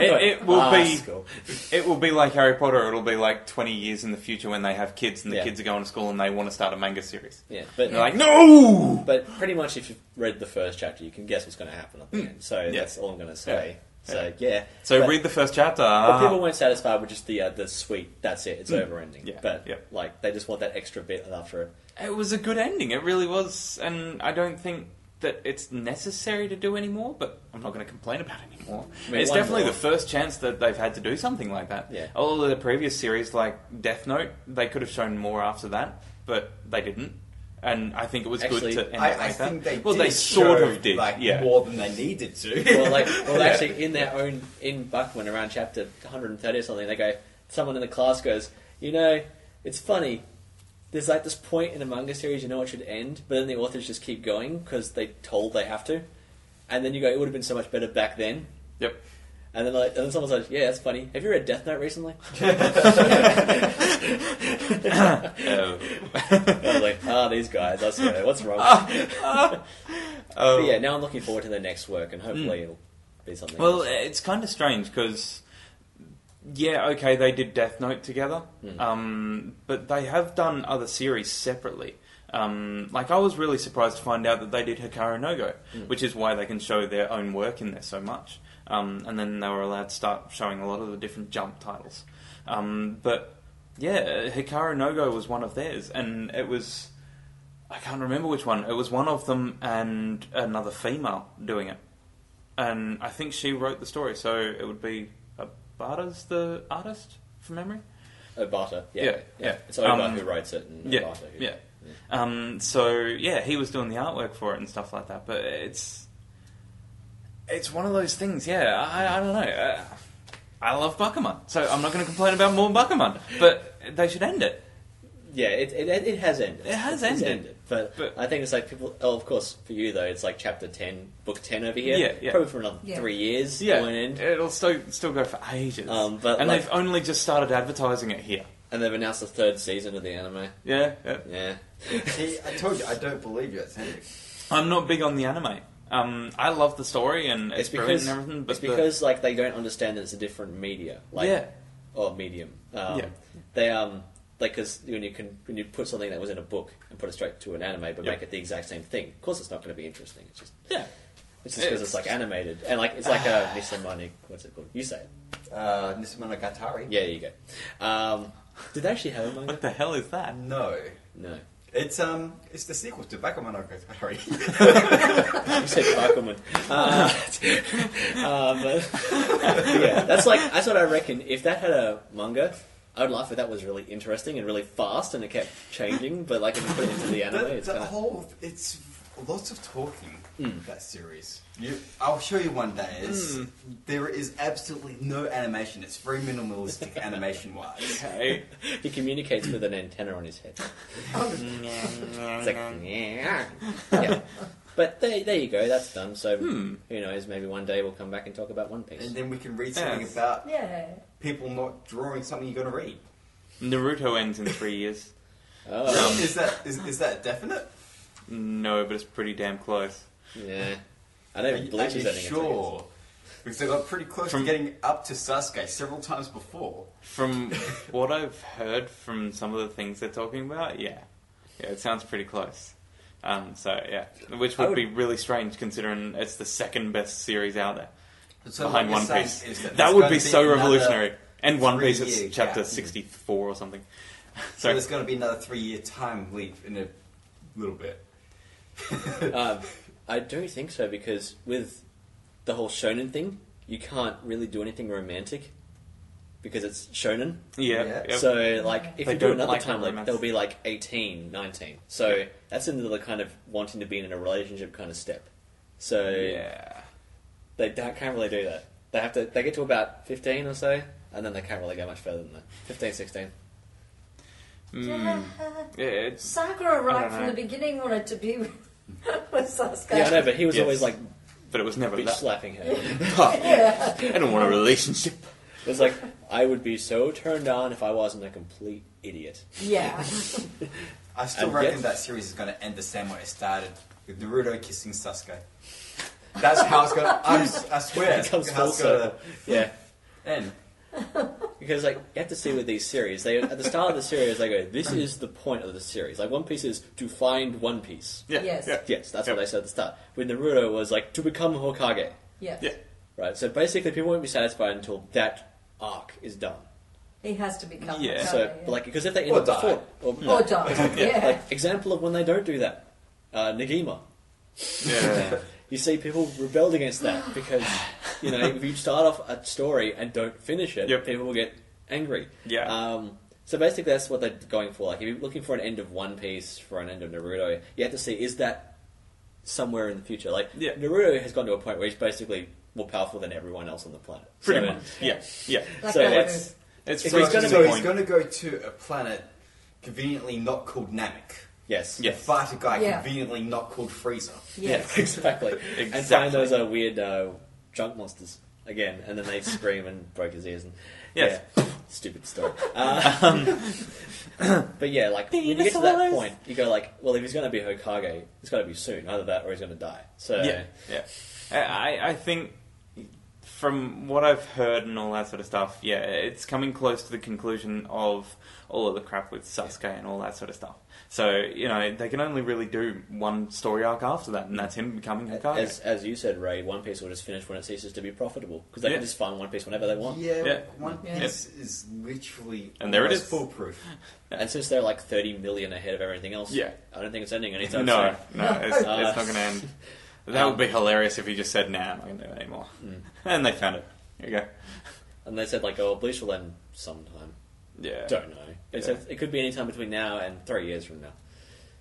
It will be. School. It will be like Harry Potter. It'll be like 20 years in the future when they have kids and the Yeah. kids are going to school and they want to start a manga series. Yeah, And they're like, no! But pretty much if you've read the first chapter, you can guess what's going to happen at the end. So Yeah. that's all I'm going to say. Yeah. So yeah. So But- read the first chapter. But people weren't satisfied with just the sweet, that's it, it's over ending. Yeah, But yeah. like they just want that extra bit after it. It was a good ending. It really was. And I don't think that it's necessary to do anymore, but I'm not going to complain about it anymore. I mean, It's one definitely more. the first chance that they've had to do something like that. Yeah. All of the previous series, like Death Note, they could have shown more after that, but they didn't. And I think it was Actually, good to end it I like that. think they well, did they sort show, of did, like, yeah. more than they needed to. Well, actually, in their own in Buckman around chapter 130 or something, they go. Someone in the class goes, it's funny. There's like this point in a manga series, you know it should end, but then the authors just keep going because they told they have to, and then you go, it would have been so much better back then. Yep. And then someone's like, yeah, that's funny. Have you read Death Note recently? Oh. I was like, these guys, I swear, what's wrong? Oh. But yeah, now I'm looking forward to their next work, and hopefully it'll be something Well, else. it's kind of strange because, yeah, okay, they did Death Note together, but they have done other series separately. Like, I was really surprised to find out that they did Hikaru no Go, which is why they can show their own work in there so much. And then they were allowed to start showing a lot of the different Jump titles. But, yeah, Hikaru no Go was one of theirs, and it was... I can't remember which one. It was one of them and another female doing it. And I think she wrote the story, so it would be Obata's the artist, from memory? Obata, yeah. Yeah. It's Oba who writes it, and Yeah, Obata who... yeah. So, yeah, he was doing the artwork for it and stuff like that, but it's one of those things, yeah, I don't know. I love Bakuman, so I'm not going to complain about more Bakuman, but they should end it. Yeah, it has ended. It has It's ended. But I think it's like people... Oh, of course, for you, though, it's like chapter 10, book 10 over here. Yeah, yeah. Probably for another 3 years. Yeah, It won't end. it'll still go for ages. But and like- they've only just started advertising it here. And they've announced the 3rd season of the anime. Yeah. Yeah. See, I told you, I don't believe you. It's ending. I'm not big on the anime. I love the story and it's brilliant and everything, but it's because like they don't understand that it's a different media. Like, Yeah. Or medium. They like because when you put something that was in a book and put it straight to an anime, but make it the exact same thing. Of course, it's not going to be interesting. It's just It's just because it's like animated and like it's like a Nisamani. What's it called? You say it. Nisamonogatari. Yeah, there you go. Did they actually have a manga? what the hell is that? No. No. It's the sequel to Bakuman Monogatari. You said Bakuman. Yeah, that's what I reckon. If that had a manga, I would laugh if that was really interesting and really fast and it kept changing. But like if you put it into the anime, it's kind of... it's lots of talking. That series. I'll show you one day. There is absolutely no animation. It's very minimalistic animation-wise. Okay. He communicates with an antenna on his head. It's like, yeah. But there you go, that's done. So who knows, maybe one day we'll come back and talk about One Piece. And then we can read something about Yeah. people not drawing something you're going to read. Naruto ends in 3 years. Oh, Is that definite? No, but it's pretty damn close. yeah. I know Bleach is ending in 3 years. Sure. Because they got pretty close to getting up to Sasuke several times before. From what I've heard from some of the things they're talking about, yeah, it sounds pretty close. Which would be really strange considering it's the second best series out there behind One Piece. That would be so revolutionary. And One Piece is chapter 64 or something. So there's going to be another 3-year time leap in a little bit. I don't think so, because with the whole shonen thing, you can't really do anything romantic because it's shonen. Yeah. Yep. So, like, if They you do don't another like time leap, romance. they'll be like 18, 19. So that's into the kind of wanting to be in a relationship kind of step. So they can't really do that. They get to about 15 or so, and then they can't really go much further than that. 15, 16. Yeah, it's... Sakura, I right don't from know. the beginning, wanted to be with Sasuke. Yeah, I know, but he was Yes. always like But it was never bitch that. slapping her. Yeah. I don't want a relationship. It was like, I would be so turned on if I wasn't a complete idiot. Yeah. I still And reckon yet- that series is going to end the same way it started, with Naruto kissing Sasuke. That's how it's going to... I swear. It comes that's how full it's going circle. Yeah. to end. Because, like, you have to see with these series, at the start of the series, they go, this is the point of the series. Like, One Piece is to find One Piece. Yeah. Yes. Yeah. Yes, that's what they said at the start. With Naruto, it was like, to become Hokage. Yes. Yeah. Right, so basically people won't be satisfied until that arc is done. He has to become Yeah. Hokage, So, yeah. like, because if they end Or up die. before... Or die. Yeah. Like, example of when they don't do that. Negima. Yeah. You see people rebelled against that because, you know, if you start off a story and don't finish it, Yep. people will get angry. Yeah. So basically that's what they're going for. Like, if you're looking for an end of One Piece, for an end of Naruto, you have to see, is that somewhere in the future? Like, Yeah. Naruto has gone to a point where he's basically more powerful than everyone else on the planet. Pretty So- much. Yeah. Yeah. Like So that it's- It's If So, he's first gonna to so the he's point. going to go to a planet conveniently not called Namek. Yes. Yeah. Fight a guy Yeah. conveniently not called Frieza. Yes. Yeah, exactly. And find Exactly. those weird junk monsters again, and then they scream and break his ears. And Yes. yeah, stupid story. But yeah, like when you get to that Dinosaurs. point, you go like, well, if he's going to be Hokage, it's got to be soon. Either that or he's going to die. So Yeah, yeah. I think from what I've heard and all that sort of stuff, yeah, it's coming close to the conclusion of all of the crap with Sasuke and all that sort of stuff. So, you know, they can only really do one story arc after that, and that's him becoming Hokage. as you said, Ray, One Piece will just finish when it ceases to be profitable because they Yeah. can just find One Piece whenever they want. Yeah, Yeah. One Yeah. Piece is literally And there it almost is. foolproof. And since they're like 30 million ahead of everything else, Yeah. I don't think it's ending anytime No, soon. no, it's not going to end. That would be hilarious if he just said, nah, I'm not going to do it anymore. And they found it. Here you go. And they said like, oh, Bleach will end sometime. Yeah. Don't know. Yeah. It could be any time between now and 3 years from now.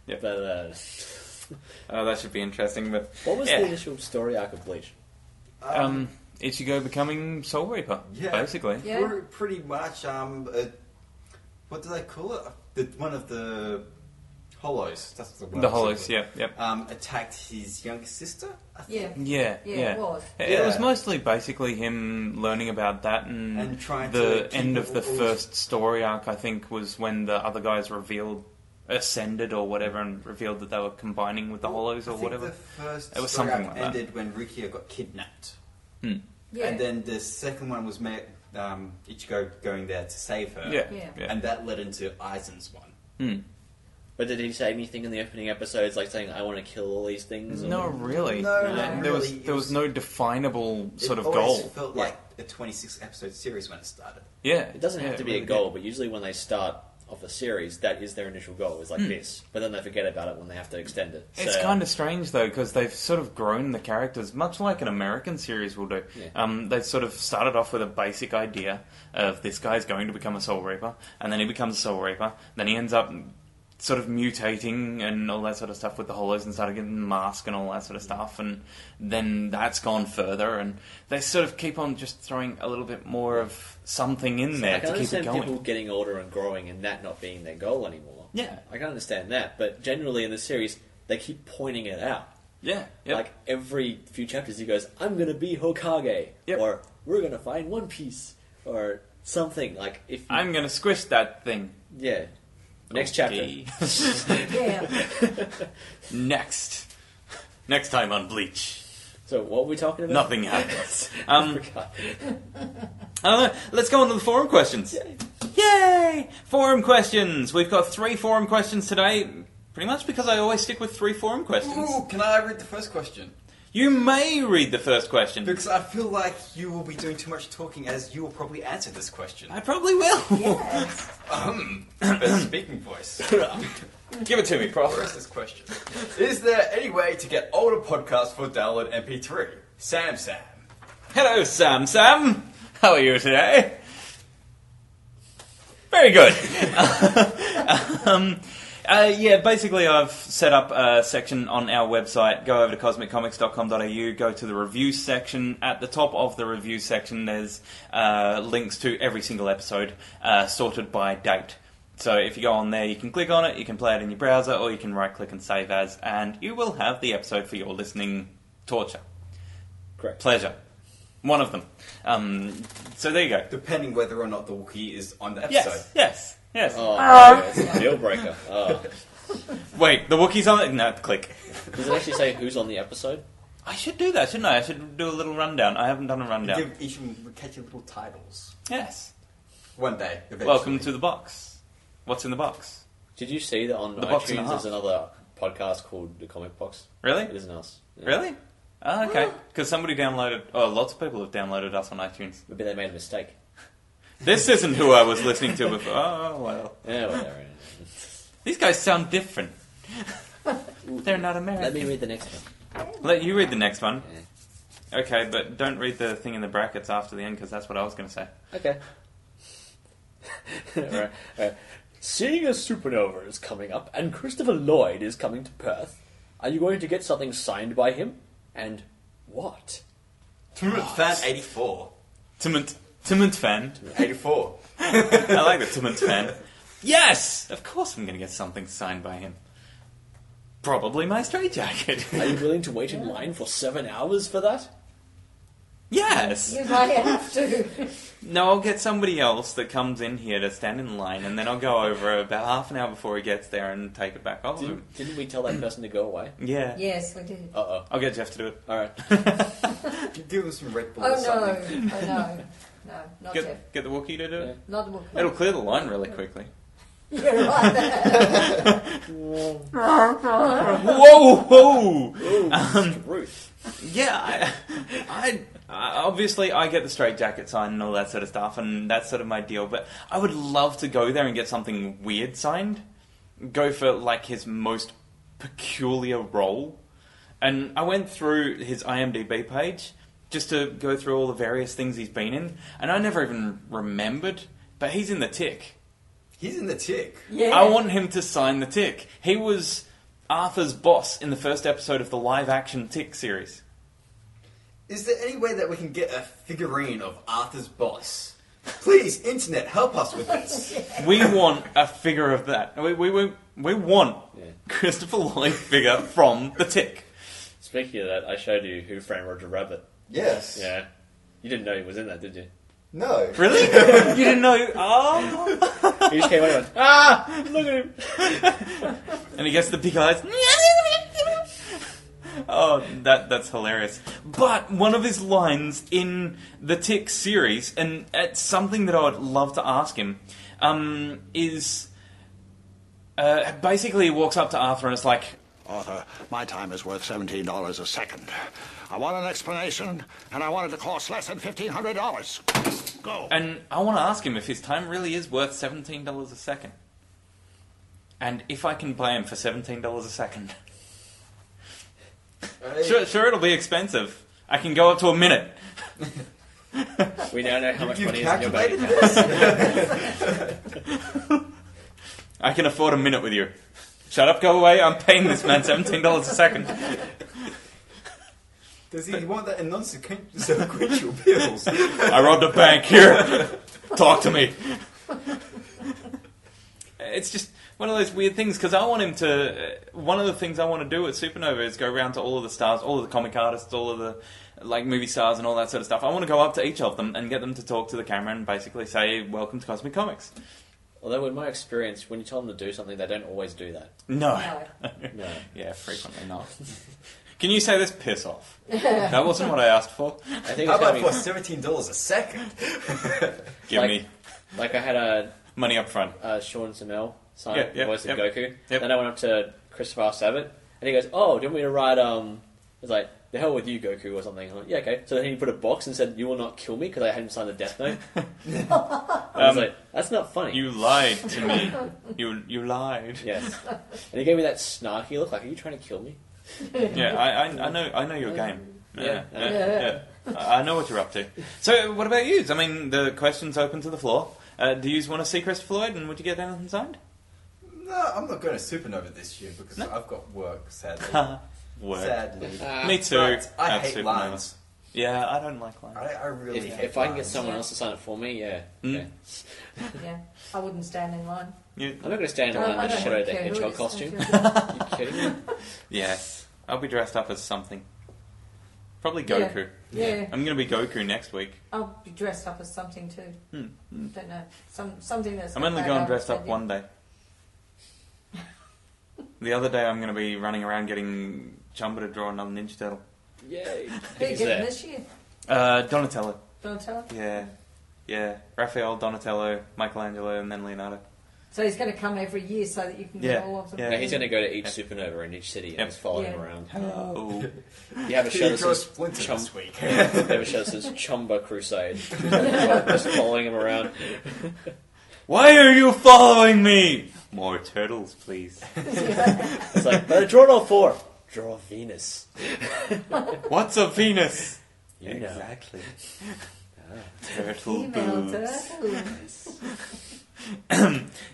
Yeah. But Oh, that should be interesting, but... what was yeah. the initial story arc of Bleach? Ichigo becoming Soul Reaper, Yeah. basically. Yeah. Pretty much. What do they call it? One of the Hollows. That's the word. The Hollows, yeah, yep. Attacked his younger sister. I think. Yeah. Yeah, Yeah, it was. It was Yeah. mostly basically him learning about that, and trying the to end keep of the all- first story arc, I think, was when the other guys ascended or whatever, and revealed that they were combining with the Hollows or I think whatever. The first It was story something arc like that. ended when Rukia got kidnapped, Hmm. Yeah. and then the second one was Ichigo going there to save her. Yeah, Yeah. yeah. And that led into Aizen's one. Hmm. But did he say anything in the opening episodes, like saying, "I want to kill all these things"? or- No, really. No, not There was really. there was no definable sort It of always goal. felt Yeah. like a 26 episode series when it started. Yeah, It doesn't have yeah, to be really a did. goal, but usually when they start off a series, that is their initial goal. Is like Hmm. this, but then they forget about it when they have to extend it. It's So- kind of strange though, because they've sort of grown the characters, much like an American series will do. Yeah. They've sort of started off with a basic idea of this guy's going to become a Soul Reaper, and then he becomes a Soul Reaper, then he ends up sort of mutating and all that sort of stuff with the Hollows and started getting the mask and all that sort of stuff, and then that's gone further, and they sort of keep on just throwing a little bit more of something in there I can to keep it understand going. people getting older and growing and that not being their goal anymore. Yeah. I can understand that, but generally in the series, they keep pointing it out. Yeah, yep. Like, every few chapters he goes, I'm going to be Hokage, Yep. or we're going to find One Piece, or something. Like, if you, I'm going to squish that thing. yeah. Next chapter. Okay. Yeah. Next time on Bleach. So, what were we talking about? Nothing happens. I forgot. I don't know. Let's go on to the forum questions. Yay! Forum questions. We've got 3 forum questions today, pretty much because I always stick with 3 forum questions. Ooh, can I read the first question? You may read the first question. Because I feel like you will be doing too much talking, as you will probably answer this question. I probably will. Yes. Best speaking voice. Give it to me, Prof. Where is this question? Is there any way to get older podcasts for download MP3? Sam. Hello, Sam. How are you today? Very good. Basically I've set up a section on our website. Go over to cosmiccomics.com.au, go to the review section. At the top of the review section there's links to every single episode sorted by date. So if you go on there, you can click on it, you can play it in your browser, or you can right-click and save as, and you will have the episode for your listening torture. Correct. Pleasure. One of them. So there you go. Depending whether or not the Wookiee is on the episode. Yes. Oh, no, it's a deal breaker. Oh. Wait, the Wookiee's on it? No, click. Does it actually say who's on the episode? I should do that, shouldn't I? I should do a little rundown. I haven't done a rundown. Give each of them catchy little titles. Yes. One day, eventually. Welcome to the box. What's in the box? Did you see that on The Box and a iTunes Half. there's another podcast called The Comic Box? Really? It isn't us. Yeah. Really? Oh, okay. Because somebody downloaded... Oh, lots of people have downloaded us on iTunes. Maybe they made a mistake. This isn't who I was listening to before. Oh, well. Yeah, whatever. These guys sound different. They're not American. Let me read the next one. Let you read the next one. Yeah. Okay, but don't read the thing in the brackets after the end, because that's what I was going to say. Okay. Alright. Seeing as Supernova is coming up and Christopher Lloyd is coming to Perth, are you going to get something signed by him? And what? Fan 84. Timmont fan. 84. I like the Timmont fan. Yes! Of course I'm going to get something signed by him. Probably my straitjacket. Are you willing to wait in line for 7 hours for that? Yes! You might have to. No, I'll get somebody else that comes in here to stand in line, and then I'll go over about half an hour before he gets there and take it back off him. Didn't we tell that person to go away? Yeah. Yes, we did. Uh-oh. I'll get Jeff to do it. Alright. Give him some Red Bull Oh or no. something. Oh no. No, not Jeff. Get the Wookiee to do it. Not the book. It'll clear the line really quickly. You're right there. Whoa! Ruth. Yeah, I obviously I get the straitjacket signed and all that sort of stuff, and that's sort of my deal. But I would love to go there and get something weird signed. Go for like his most peculiar role. And I went through his IMDb page just to go through all the various things he's been in, and I never even remembered. But he's in The Tick. He's in The Tick. Yeah. I want him to sign The Tick. He was Arthur's boss in the first episode of the live-action Tick series. Is there any way that we can get a figurine of Arthur's boss? Please, internet, help us with this. We want a figure of that. We want Christopher Lloyd figure from The Tick. Speaking of that, I showed you Who Framed Roger Rabbit. Yes. Yeah. You didn't know he was in that, did you? No. Really? You didn't know? Oh! He just came out and went, ah! Look at him! And he gets the big eyes. Oh, that's hilarious. But one of his lines in the Tick series, and it's something that I would love to ask him, is basically he walks up to Arthur and it's like, Arthur, my time is worth $17 a second. I want an explanation, and I want it to cost less than $1,500. Go. and I want to ask him if his time really is worth $17 a second. And if I can buy him for $17 a second. Sure, it'll be expensive. I can go up to a minute. We now know how much You've money is in your bank calculated account. this? I can afford a minute with you. Shut up, go away. I'm paying this man $17 a second. Does he want that in non-sequential bills? I robbed a bank here. Talk to me. It's just one of those weird things because I want him to. One of the things I want to do at Supernova is go around to all of the stars, all of the comic artists, all of the movie stars and all that sort of stuff. I want to go up to each of them and get them to talk to the camera and basically say, "Welcome to Cosmic Comics." Although, in my experience, when you tell them to do something, they don't always do that. No. No. Yeah, frequently not. Can you say this? Piss off. That wasn't what I asked for. I think How it's about gonna for $17 a second? Give me Like I had a money up front. Sean Samel sign the voice of Yep. Goku. Yep. Then I went up to Christopher Sabat, and he goes, "Oh, do you want me to write?" It's like, "The hell with you, Goku," or something. I'm like, yeah, okay. So then he put a box and said, "You will not kill me," because I hadn't signed the death note. I was like, "That's not funny." You lied to me. You lied. Yes. And he gave me that snarky look, like, "Are you trying to kill me?" Yeah, I know your game. Yeah. Yeah. I know what you're up to. So, what about you? I mean, the question's open to the floor. Do you want to see Christopher Lloyd, and would you get anything signed? No, I'm not going to Supernova this year because I've got work, sadly. Work. Sadly. Me too. But I At hate Supernova. lines. Yeah, I don't like lines. I really hate If I can get lines. someone else to sign it for me, yeah. Mm. Yeah, I wouldn't stand in line. You, I'm not going to stand in I line and don't Shadow the care who Hedgehog it is. costume. You kidding me? yes. I'll be dressed up as something. Probably Goku. Yeah. I'm going to be Goku next week. I'll be dressed up as something too. Don't know. Something that's. I'm only got going that dressed up outfit. one day. The other day I'm going to be running around getting Chumba to draw another Ninja Turtle. Yay. Who are you Who's getting there? this year? Donatello. Donatello? Yeah. Raphael, Donatello, Michelangelo, and then Leonardo. So he's going to come every year so that you can Yeah. get all of them. Yeah. Yeah, he's going to go to each supernova in each city and Yep. just follow him Yeah. around. Hello. You have a show He that draws says Splinter Chum- this week. you have a show that says Chumba Crusade. Just following him around. Why are you following me? More turtles, please. It's like, but I draw all four. Draw Venus. What's a Venus? You know. Exactly. Turtle Female boobs. turtles.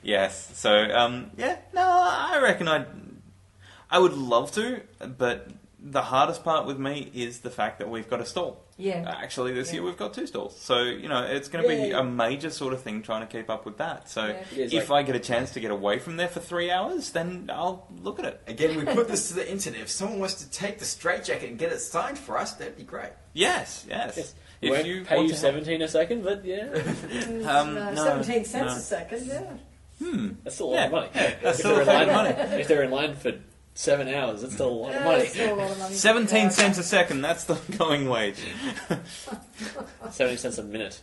Yes. So, I reckon I would love to, but the hardest part with me is the fact that we've got a stall. Yeah. Actually, this year we've got 2 stalls. So, it's going to be Yay. a major sort of thing trying to keep up with that. So, Yeah. Yeah, it's if like- I get a chance to get away from there for 3 hours, then I'll look at it. Again, we put this to the internet. If someone wants to take the straitjacket and get it signed for us, that'd be great. Yes. Yes. If Won't you pay want you to 17 a second, but yeah. No, 17 cents no. a second, yeah. That's still a lot of money. That's If still they're a lot of in money. line- If they're in line for 7 hours, that's still a lot of money. That's still a lot of money. 17 cents a second, that's the going wage. 70 cents a minute.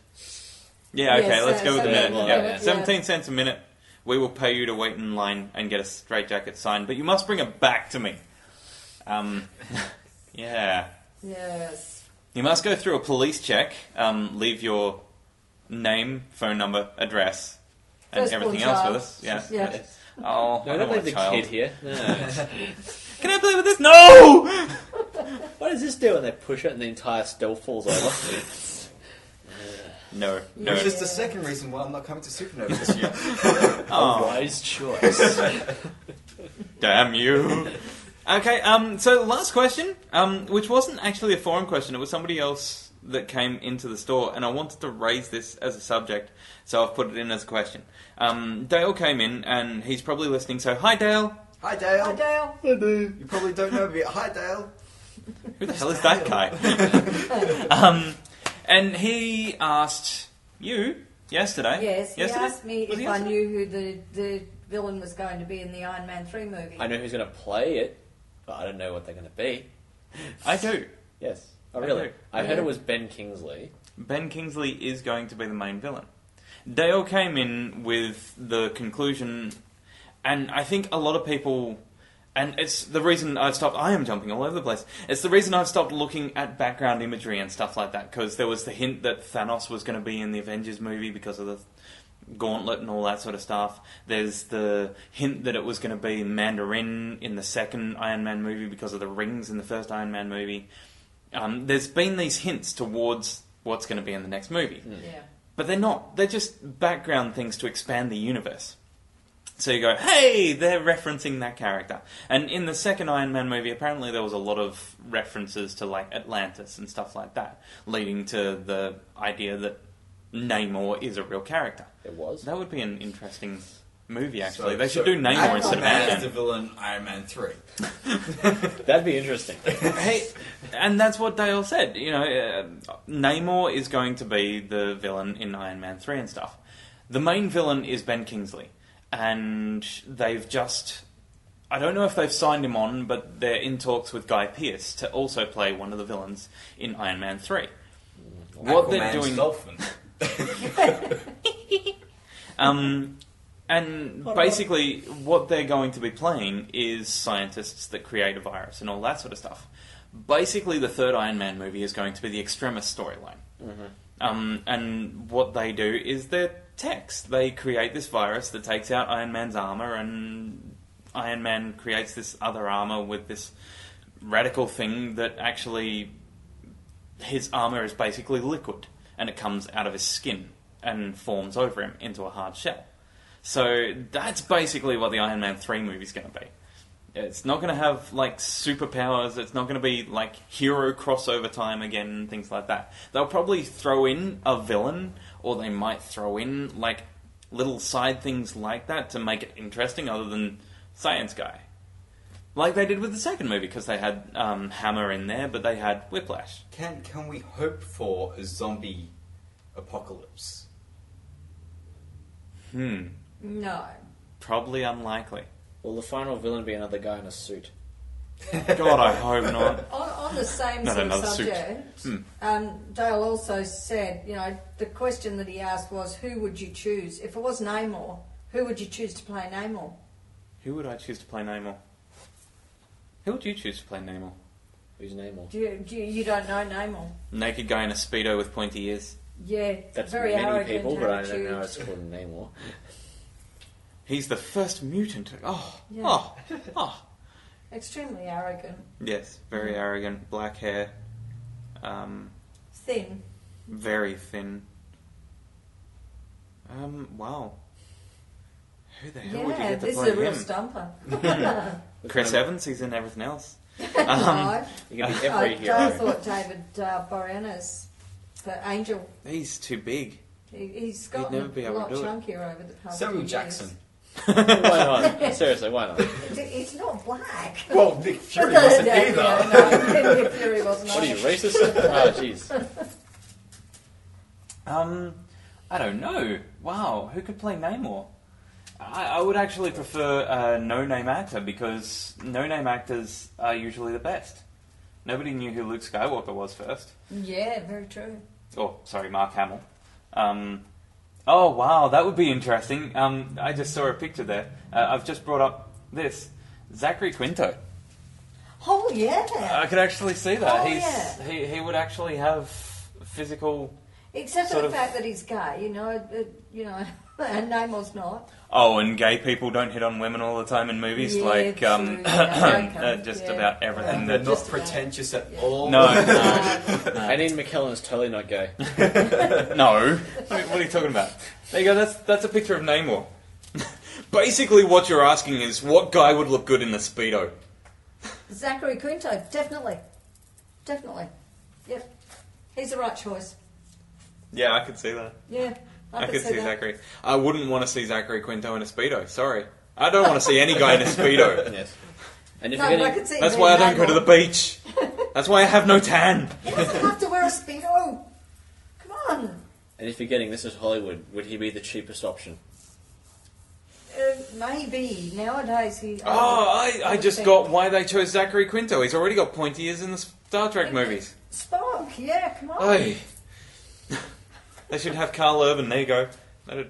Yeah, okay, Yes, let's go with a minute. well, Yeah. yeah. 17 cents a minute. We will pay you to wait in line and get a straitjacket signed, but you must bring it back to me. Yeah. Yes. You must go through a police check, leave your name, phone number, address, and Firstborn everything else child. with us. Yeah. Yeah. Oh, No, I don't want leave a the child. kid here. No. Can I play with this? No! What does this do? And they push it and the entire stall falls over. No. Which is the second reason why I'm not coming to Supernova this year. A wise choice. Damn you. Okay, so last question, which wasn't actually a forum question, it was somebody else that came into the store, and I wanted to raise this as a subject, so I've put it in as a question. Dale came in, and he's probably listening, so hi Dale. Hi, Dale. Hi, Dale. You probably don't know me. Hi, Dale. Who the hell is that guy? And he asked you yesterday. Yes, he yesterday? asked me Was if it I yesterday? knew who the villain was going to be in the Iron Man 3 movie. I know who's going to play it, but I don't know what they're going to be. I do. Yes. Oh, I really? do. I heard it was Ben Kingsley. Ben Kingsley is going to be the main villain. Dale came in with the conclusion, and I think a lot of people, and it's the reason I've stopped, I am jumping all over the place, it's the reason I've stopped looking at background imagery and stuff like that, because there was the hint that Thanos was going to be in the Avengers movie because of the gauntlet and all that sort of stuff. There's the hint that it was going to be Mandarin in the second Iron Man movie because of the rings in the first Iron Man movie. There's been these hints towards what's going to be in the next movie. Yeah. But they're not. They're just background things to expand the universe. So you go, hey, they're referencing that character. And in the second Iron Man movie, apparently there was a lot of references to, like, Atlantis and stuff like that, leading to the idea that Namor is a real character. It was. That would be an interesting movie, actually. So- they should so do Namor instead of Aquaman is the Ant-Man. villain Iron Man 3. That'd be interesting. Hey, and that's what Dale said. You know, Namor is going to be the villain in Iron Man 3 and stuff. The main villain is Ben Kingsley. And they've just... I don't know if they've signed him on, but they're in talks with Guy Pearce to also play one of the villains in Iron Man 3. What they're doing... Dolphin. And basically, what they're going to be playing is scientists that create a virus and all that sort of stuff. Basically, the third Iron Man movie is going to be the Extremis storyline. And what they do is they're techs. They create this virus that takes out Iron Man's armor, and Iron Man creates this other armor with this radical thing that actually... His armor is basically liquid, and it comes out of his skin and forms over him into a hard shell. So that's basically what the Iron Man 3 movie's going to be. It's not going to have, like, superpowers. It's not going to be, like, hero crossover time again and things like that. They'll probably throw in a villain, or they might throw in, like, little side things like that to make it interesting other than Science Guy. Like they did with the second movie, because they had Hammer in there, but they had Whiplash. Can we hope for a zombie apocalypse? No. Probably unlikely. Will the final villain be another guy in a suit? God, I hope not. On the same Not sort of another suit. subject, Dale also said, you know, the question that he asked was, who would you choose? If it was Namor, who would you choose to play Namor? Who would I choose to play Namor? Who would you choose to play Namor? Who's Namor? You don't know Namor? Naked guy in a Speedo with pointy ears. Yeah, That's very many arrogant people, but I don't attitude. know it's called Namor. He's the first mutant. Yeah. Oh. Extremely arrogant. Yes, very arrogant. Black hair. Thin. Very thin. Wow. Who the hell would you Yeah, get to this is play a real him? stumper. Chris Evans, he's in everything else. No. You can be every I hero. thought David Boreanaz for Angel. He's too big. He's He'd gotten never be a able lot to do it. chunkier over the past Samuel few Jackson. Why not? Seriously, why not? years. He's not black. Well, Nick Fury wasn't Yeah, either. no, Nick Fury wasn't What are you, either. racist? Oh, jeez. I don't know. Wow, who could play Namor? I would actually prefer a no-name actor, because no-name actors are usually the best. Nobody knew who Luke Skywalker was first. Yeah, very true. Oh, sorry, Mark Hamill. Oh, wow, that would be interesting. I just saw a picture there. I've just brought up this. Zachary Quinto. Oh, yeah. I could actually see that. Oh, He would actually have physical... Except for sort the of- fact that he's gay, you know, and Namor's not. Oh, and gay people don't hit on women all the time in movies, Yeah, like true, yeah, okay, just yeah. about everything. They're That not Just about. pretentious at all. No, And Ian McKellen is totally not gay. no. What are you talking about? There you go. That's a picture of Namor. Basically, what you're asking is, what guy would look good in the Speedo? Zachary Quinto, definitely. Definitely. Yep. He's the right choice. Yeah, I could see that. Yeah, I could could see that. Zachary. I wouldn't want to see Zachary Quinto in a Speedo. Sorry, I don't want to see any guy in a Speedo. Yes. And if No, you're but I getting... could see That's him why I being don't go to Namor. the beach. That's why I have no tan. He doesn't have to wear a Speedo. Come on. And if you're getting This Is Hollywood, would he be the cheapest option? Maybe. Nowadays he... Oh, I would just think- got why they chose Zachary Quinto. He's already got pointy ears in the Star Trek movies. Spock, yeah, come on. Hey. They should have Carl Urban. There you go. That'd...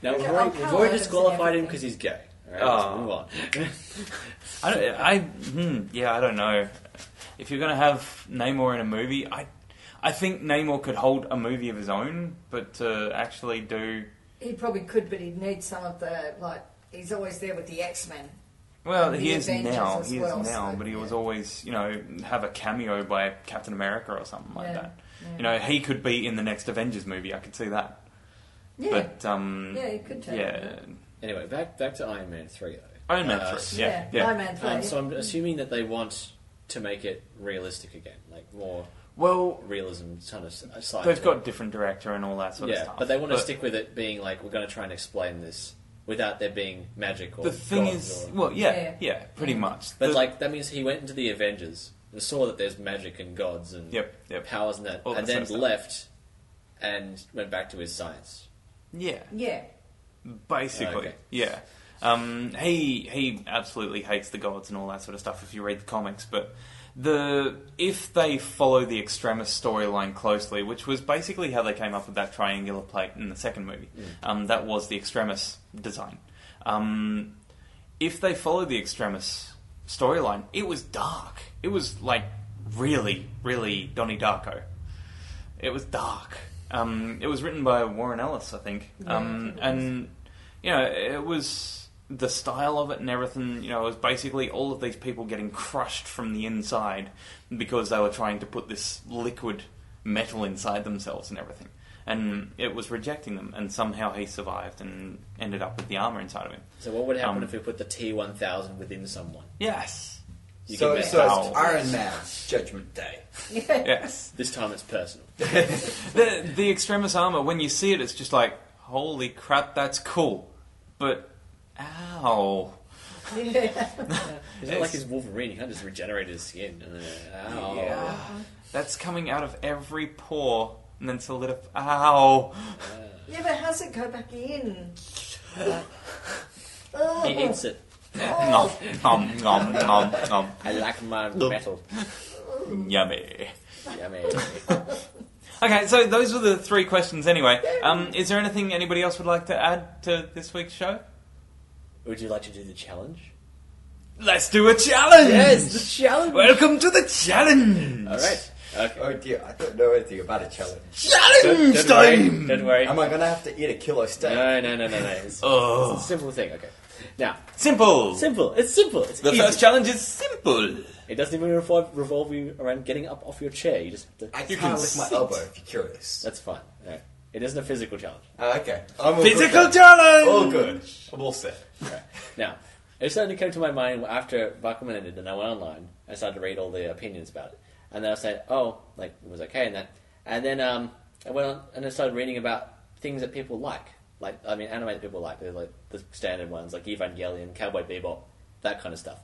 Now, we've Yeah, already, Carl we've already Urban's disqualified in him because he's gay. Alright, Oh. let's move on. I don't know. If you're going to have Namor in a movie, I think Namor could hold a movie of his own, but to actually do... He probably could, but he'd need some of the, like, he's always there with the X-Men. Well, And he the is Avengers now. as He well, is now, so, but he was yeah. always, have a cameo by Captain America or something like Yeah, that. yeah. He could be in the next Avengers movie. I could see that. Yeah. But Yeah, he could take yeah, it. Anyway, back to Iron Man 3, though. Iron Man 3, yeah. Iron Man 3. So I'm assuming that they want to make it realistic again, like more realism kind of side. They've got different director and all that sort of stuff. But they want to stick with it being like, we're going to try and explain this without there being magic or the thing gods is, or... pretty much. But like that means he went into the Avengers and saw that there's magic and gods and powers and that, all and that then sort of left and went back to his science. Yeah. Basically, Okay. yeah. He absolutely hates the gods and all that sort of stuff if you read the comics, but if they follow the Extremis storyline closely, which was basically how they came up with that triangular plate in the second movie, that was the Extremis design. If they follow the Extremis storyline, it was dark. It was like really, really Donnie Darko. It was dark. It was written by Warren Ellis, I think. And, it was... The style of it and everything, it was basically all of these people getting crushed from the inside because they were trying to put this liquid metal inside themselves and everything. And it was rejecting them, and somehow he survived and ended up with the armour inside of him. So what would happen if we put the T-1000 within someone? Yes. So it's Iron Man, Judgment Day. Yes. This time it's personal. The Extremis armour, when you see it, it's just like, holy crap, that's cool. But... Ow. It's not like his Wolverine, he can't just regenerate his skin. Ow. Yeah. That's coming out of every pore and then solidify. Ow. Yeah, but how's it go back in? He eats it. Nom, nom, nom, nom. I like my metal. Yummy. Yummy. Okay, so those were the 3 questions anyway. Is there anything anybody else would like to add to this week's show? Would you like to do the challenge? Let's do a challenge! Yes, the challenge! Welcome to the challenge! Alright. Okay. Oh dear, I don't know anything about a challenge. Challenge time! Don't worry. Am I going to have to eat a kilo steak? No. It's a simple thing, okay. Now. Simple! It's simple. It's the easy. first challenge is simple. It doesn't even revolve you around getting up off your chair. You just have to... I can't lift my elbow if you're curious. That's fine. Alright. It isn't a physical challenge. Okay. I'm all Physical good challenge! All good. I'm all set. Right. Now, it started to come to my mind after Bakuman ended, and I went online and started to read all the opinions about it. And then I said, it was okay and that. And then I went on and I started reading about things that people like. Anime that people like. They're like the standard ones, like Evangelion, Cowboy Bebop, that kind of stuff.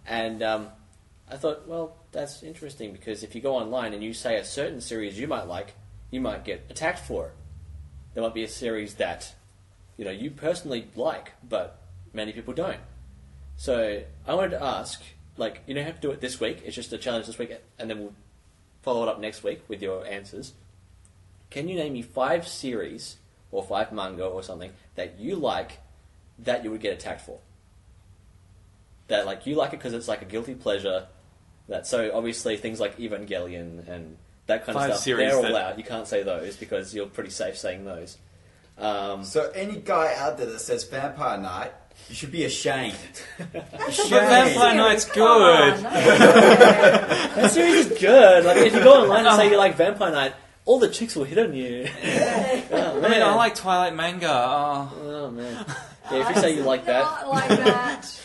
And I thought, well, that's interesting, because if you go online and you say a certain series you might like, you might get attacked for it. There might be a series that, you personally like, but many people don't. So I wanted to ask, you don't have to do it this week. It's just a challenge this week, and then we'll follow it up next week with your answers. Can you name me 5 series or 5 manga or something that you like that you would get attacked for? That you like it because it's like a guilty pleasure. So obviously things like Evangelion and that kind of 5 stuff, series they're all out. You can't say those because you're pretty safe saying those. So any guy out there that says Vampire Night, you should be ashamed. But Vampire Night's good. That series is good. If you go online and say you like Vampire Night, all the chicks will hit on you. Oh, man. I like Twilight manga. Oh man. Yeah, if you say you like that. Not like that.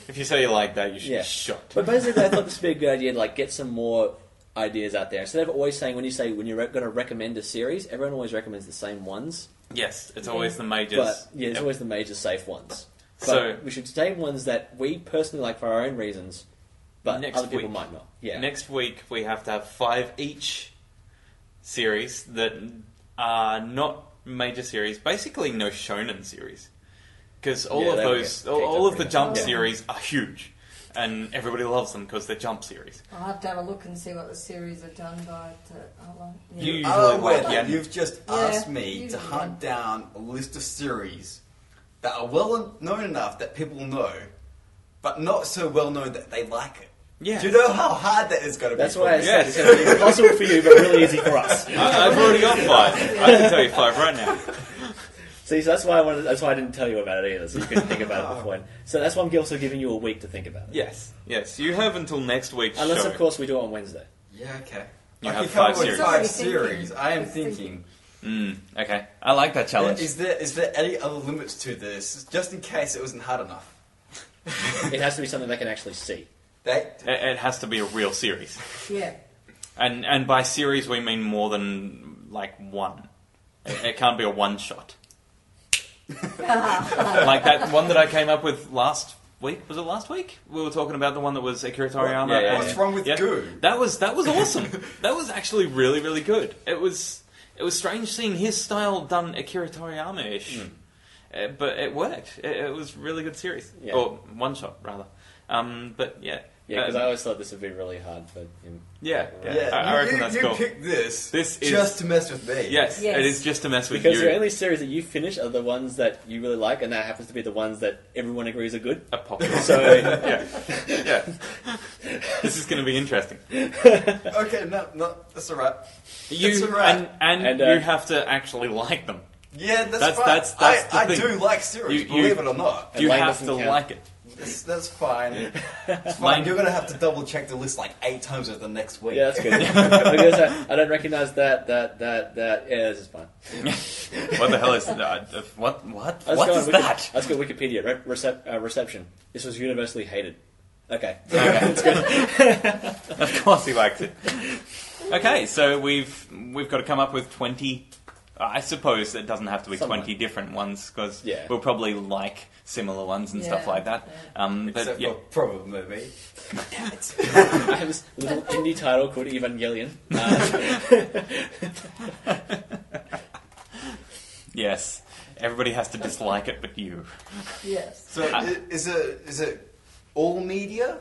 If you say you like that, you should be shot. But basically, I thought this would be a good idea to get some more ideas out there. Instead of always saying, when you're going to recommend a series, everyone always recommends the same ones. Yes, it's always the majors. But it's always the major safe ones. But we should take ones that we personally like for our own reasons, but other people might not. Yeah. Next week we have to have 5 each series that are not major series. Basically, no shonen series, because all of the Jump series are huge, and everybody loves them because they're Jump series. I'll have to have a look and see what the series are done by. You've just asked me to hunt down a list of series that are well known enough that people know, but not so well known that they like it. Yeah. Do you know how hard that is going to be? That's why I said it's going to be impossible for you, but really easy for us. I've already got 5. I can tell you 5 right now. See, so that's why I didn't tell you about it either, so you couldn't think about it before. So that's why I'm also giving you a week to think about it. Yes. You have until next week's Unless, show. of course, we do it on Wednesday. Yeah, okay. You I have can come 5 up with series. 5 series. I am thinking Okay, I like that challenge. Is there any other limits to this, just in case it wasn't hard enough? It has to be something they can actually see. It has to be a real series. Yeah. And by series we mean more than like one. It can't be a one shot. Like that one that I came up with last week. Was it last week? We were talking about the one that was Akira Toriyama. Yeah. What's wrong with Goo? That was awesome. That was actually really, really good. It was strange seeing his style done Akira Toriyama-ish. But it worked. It was a really good series. Yeah. Or one shot, rather. But yeah. Yeah, because I always thought this would be really hard for him. Yeah. Yeah, I reckon that's cool. You picked this This is just to mess with me. Yes, Yes. it is just to mess with Because you. the only series that you finish are the ones that you really like, and that happens to be the ones that everyone agrees are good. A popular. So, yeah. This is going to be interesting. Okay, no, that's alright. You That's alright. and you have to actually like them. Yeah, that's That's- fine. that's the I thing. do like series, You- believe it or not. You Lane have doesn't to count. like it. That's fine. It's fine. Lane- You're gonna have to double check the list like 8 times over the next week. yeah, that's good. Because I don't recognise that. Yeah, this is fine. What the hell is that? What Let's is go on that? Let's go Wikipedia. Reception. This was universally hated. Okay. Okay. That's good. Of course he liked it. Okay, so we've got to come up with 20. I suppose it doesn't have to be Something 20 different ones because Yeah. we'll probably like similar ones and stuff Yeah, like that. But Except yeah, for probably. Damn it. I have this little indie title called Evangelion. yes, everybody has to dislike it, but you. Yes. So is it all media?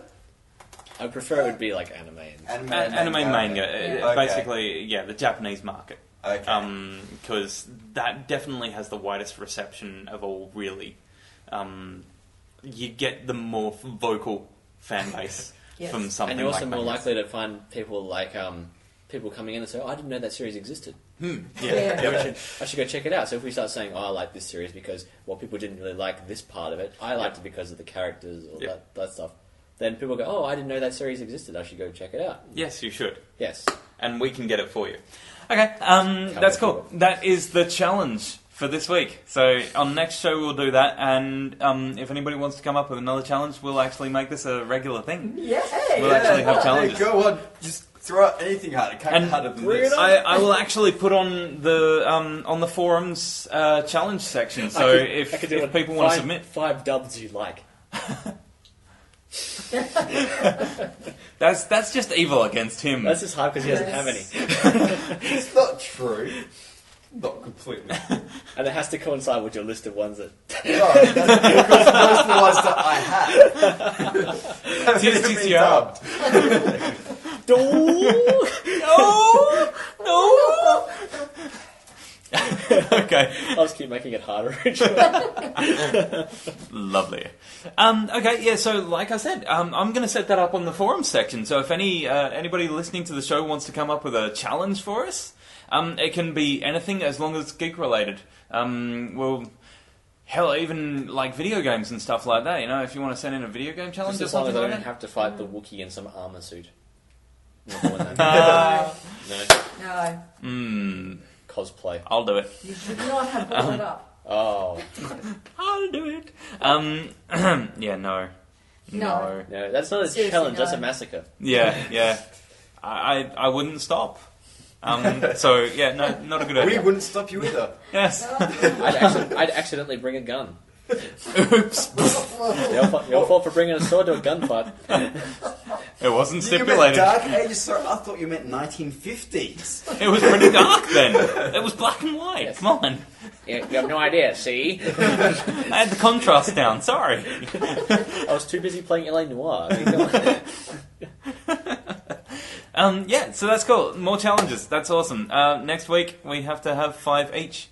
I prefer it would be like anime. Anime manga, Yeah. basically, yeah, the Japanese market. Okay. Because that definitely has the widest reception of all, really. You get the more vocal fan base Yes. from something And you're also like more mangas. likely to find people like people coming in and say, "Oh, I didn't know that series existed. Yeah. Yeah. Yeah, I should go check it out." So if we start saying, "Oh, I like this series because people didn't really like this part of it. I liked it because of the characters or Yeah. that stuff," then people go, "Oh, I didn't know that series existed. I should go check it out." Yes, you should. Yes. And we can get it for you. Okay, that's cool. That is the challenge for this week. So on next show we'll do that, and if anybody wants to come up with another challenge, we'll actually make this a regular thing. Yay! We'll actually have Hey, challenges. go on. Just throw out anything hard. It can't And be harder than bring this. it on. I will actually put on the forums challenge section. So if people want to submit, 5 dubs you like. that's just evil against him. That's just hard because he doesn't have any, It's not true. Not completely. and it has to coincide with your list of ones that. No, that's because those are the ones that I have. Haven't Tis, even tis, been yeah. dubbed. No. Okay. I'll just keep making it harder. Lovely. Okay, yeah, so like I said, I'm going to set that up on the forum section. So if anybody listening to the show wants to come up with a challenge for us, it can be anything as long as it's geek related. Hell, even like video games and stuff like that, you know, if you want to send in a video game challenge Just or as long as something I like don't that. have to fight the Wookiee in some armor suit. Not doing that. No. No, Cosplay. I'll do it. you should not have brought it up. Oh. I'll do it. Yeah, no. No. No, that's not a Seriously, challenge, that's a no. massacre. Yeah. I wouldn't stop. So yeah, no, not a good We idea. wouldn't stop you either. Yes. I'd accidentally bring a gun. Oops. Your fault for bringing a sword to a gunfight. It wasn't You meant stipulated. Dark Ages, sir? I thought you meant 1950s. It was pretty dark then. It was black and white. Yes. Come on. You have no idea, see? I had the contrast down. Sorry. I was too busy playing L.A. Noire. I mean, come on. Yeah, so that's cool. More challenges. That's awesome. Next week we have to have 5 each.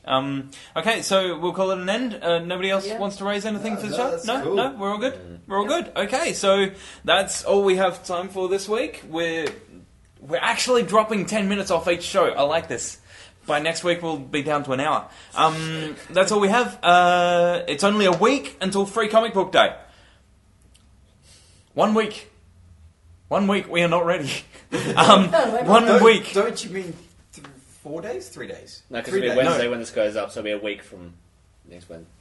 Okay, so we'll call it an end. Nobody else Yeah. wants to raise anything No, for the no, show? that's No, cool. no, we're all good. We're all good. Okay, so that's all we have time for this week. We're actually dropping 10 minutes off each show. I like this. By next week we'll be down to an hour. That's all we have. It's only a week until Free Comic Book Day. 1 week. 1 week. We are not ready. 1 week. Don't you mean 4 days? 3 days? No, because 3 it'll be days. Wednesday when this goes up, so it'll be a week from next Wednesday.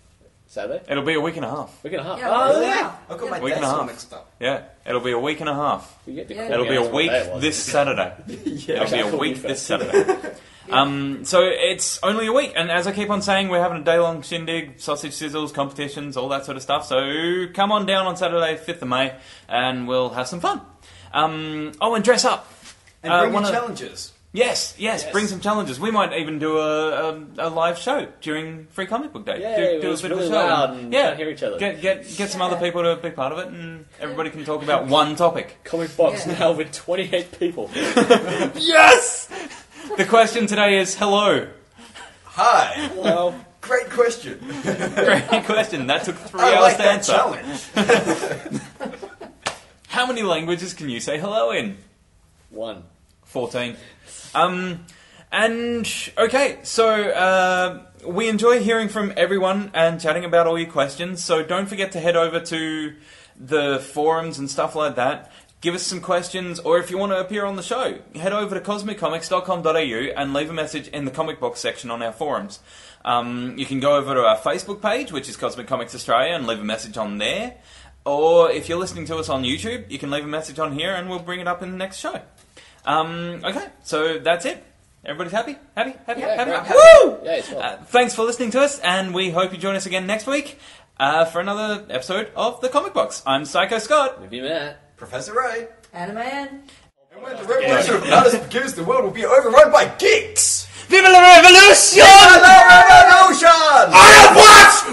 Saturday? It'll be a week and a half. Week and a half. Yeah, Oh, yeah. yeah. I've got my Week and days a all half. mixed up. Yeah, it'll be a week and a half. You get to Yeah. call It'll me be a out on what week day it was. this Saturday. It'll Actually, be I'll a call week you this first. Saturday. So it's only a week, and as I keep on saying, we're having a day-long shindig, sausage sizzles, competitions, all that sort of stuff. So come on down on Saturday, 5th of May, and we'll have some fun. And dress up. And bring one your of- challenges. Yes, bring some challenges. We might even do a live show during Free Comic Book Day. Yeah, do it was a bit really of a show. loud and yeah, can't hear each other. Get some other people to be part of it, and everybody can talk about one topic. Comic box Yeah. now with 28 people. Yes! The question today is hello. Hi. Well, Great question. Great question. That took 3 I hours like to that answer. challenge. How many languages can you say hello in? 1. 14. And okay, so we enjoy hearing from everyone and chatting about all your questions. So don't forget to head over to the forums and stuff like that. Give us some questions, or if you want to appear on the show, head over to cosmiccomics.com.au and leave a message in the comic box section on our forums. You can go over to our Facebook page, which is Cosmic Comics Australia, and leave a message on there. Or if you're listening to us on YouTube, you can leave a message on here and we'll bring it up in the next show. Okay, so that's it. Everybody's happy? Happy? Yeah, great. Woo! Yeah, it's well. Thanks for listening to us, and we hope you join us again next week for another episode of The Comic Box. I'm Psycho Scott. Have you met? Professor Ray. Animan. And when the revolution of artists begins, the world will be overrun by geeks. Viva la revolution! Viva la revolution! I have watched!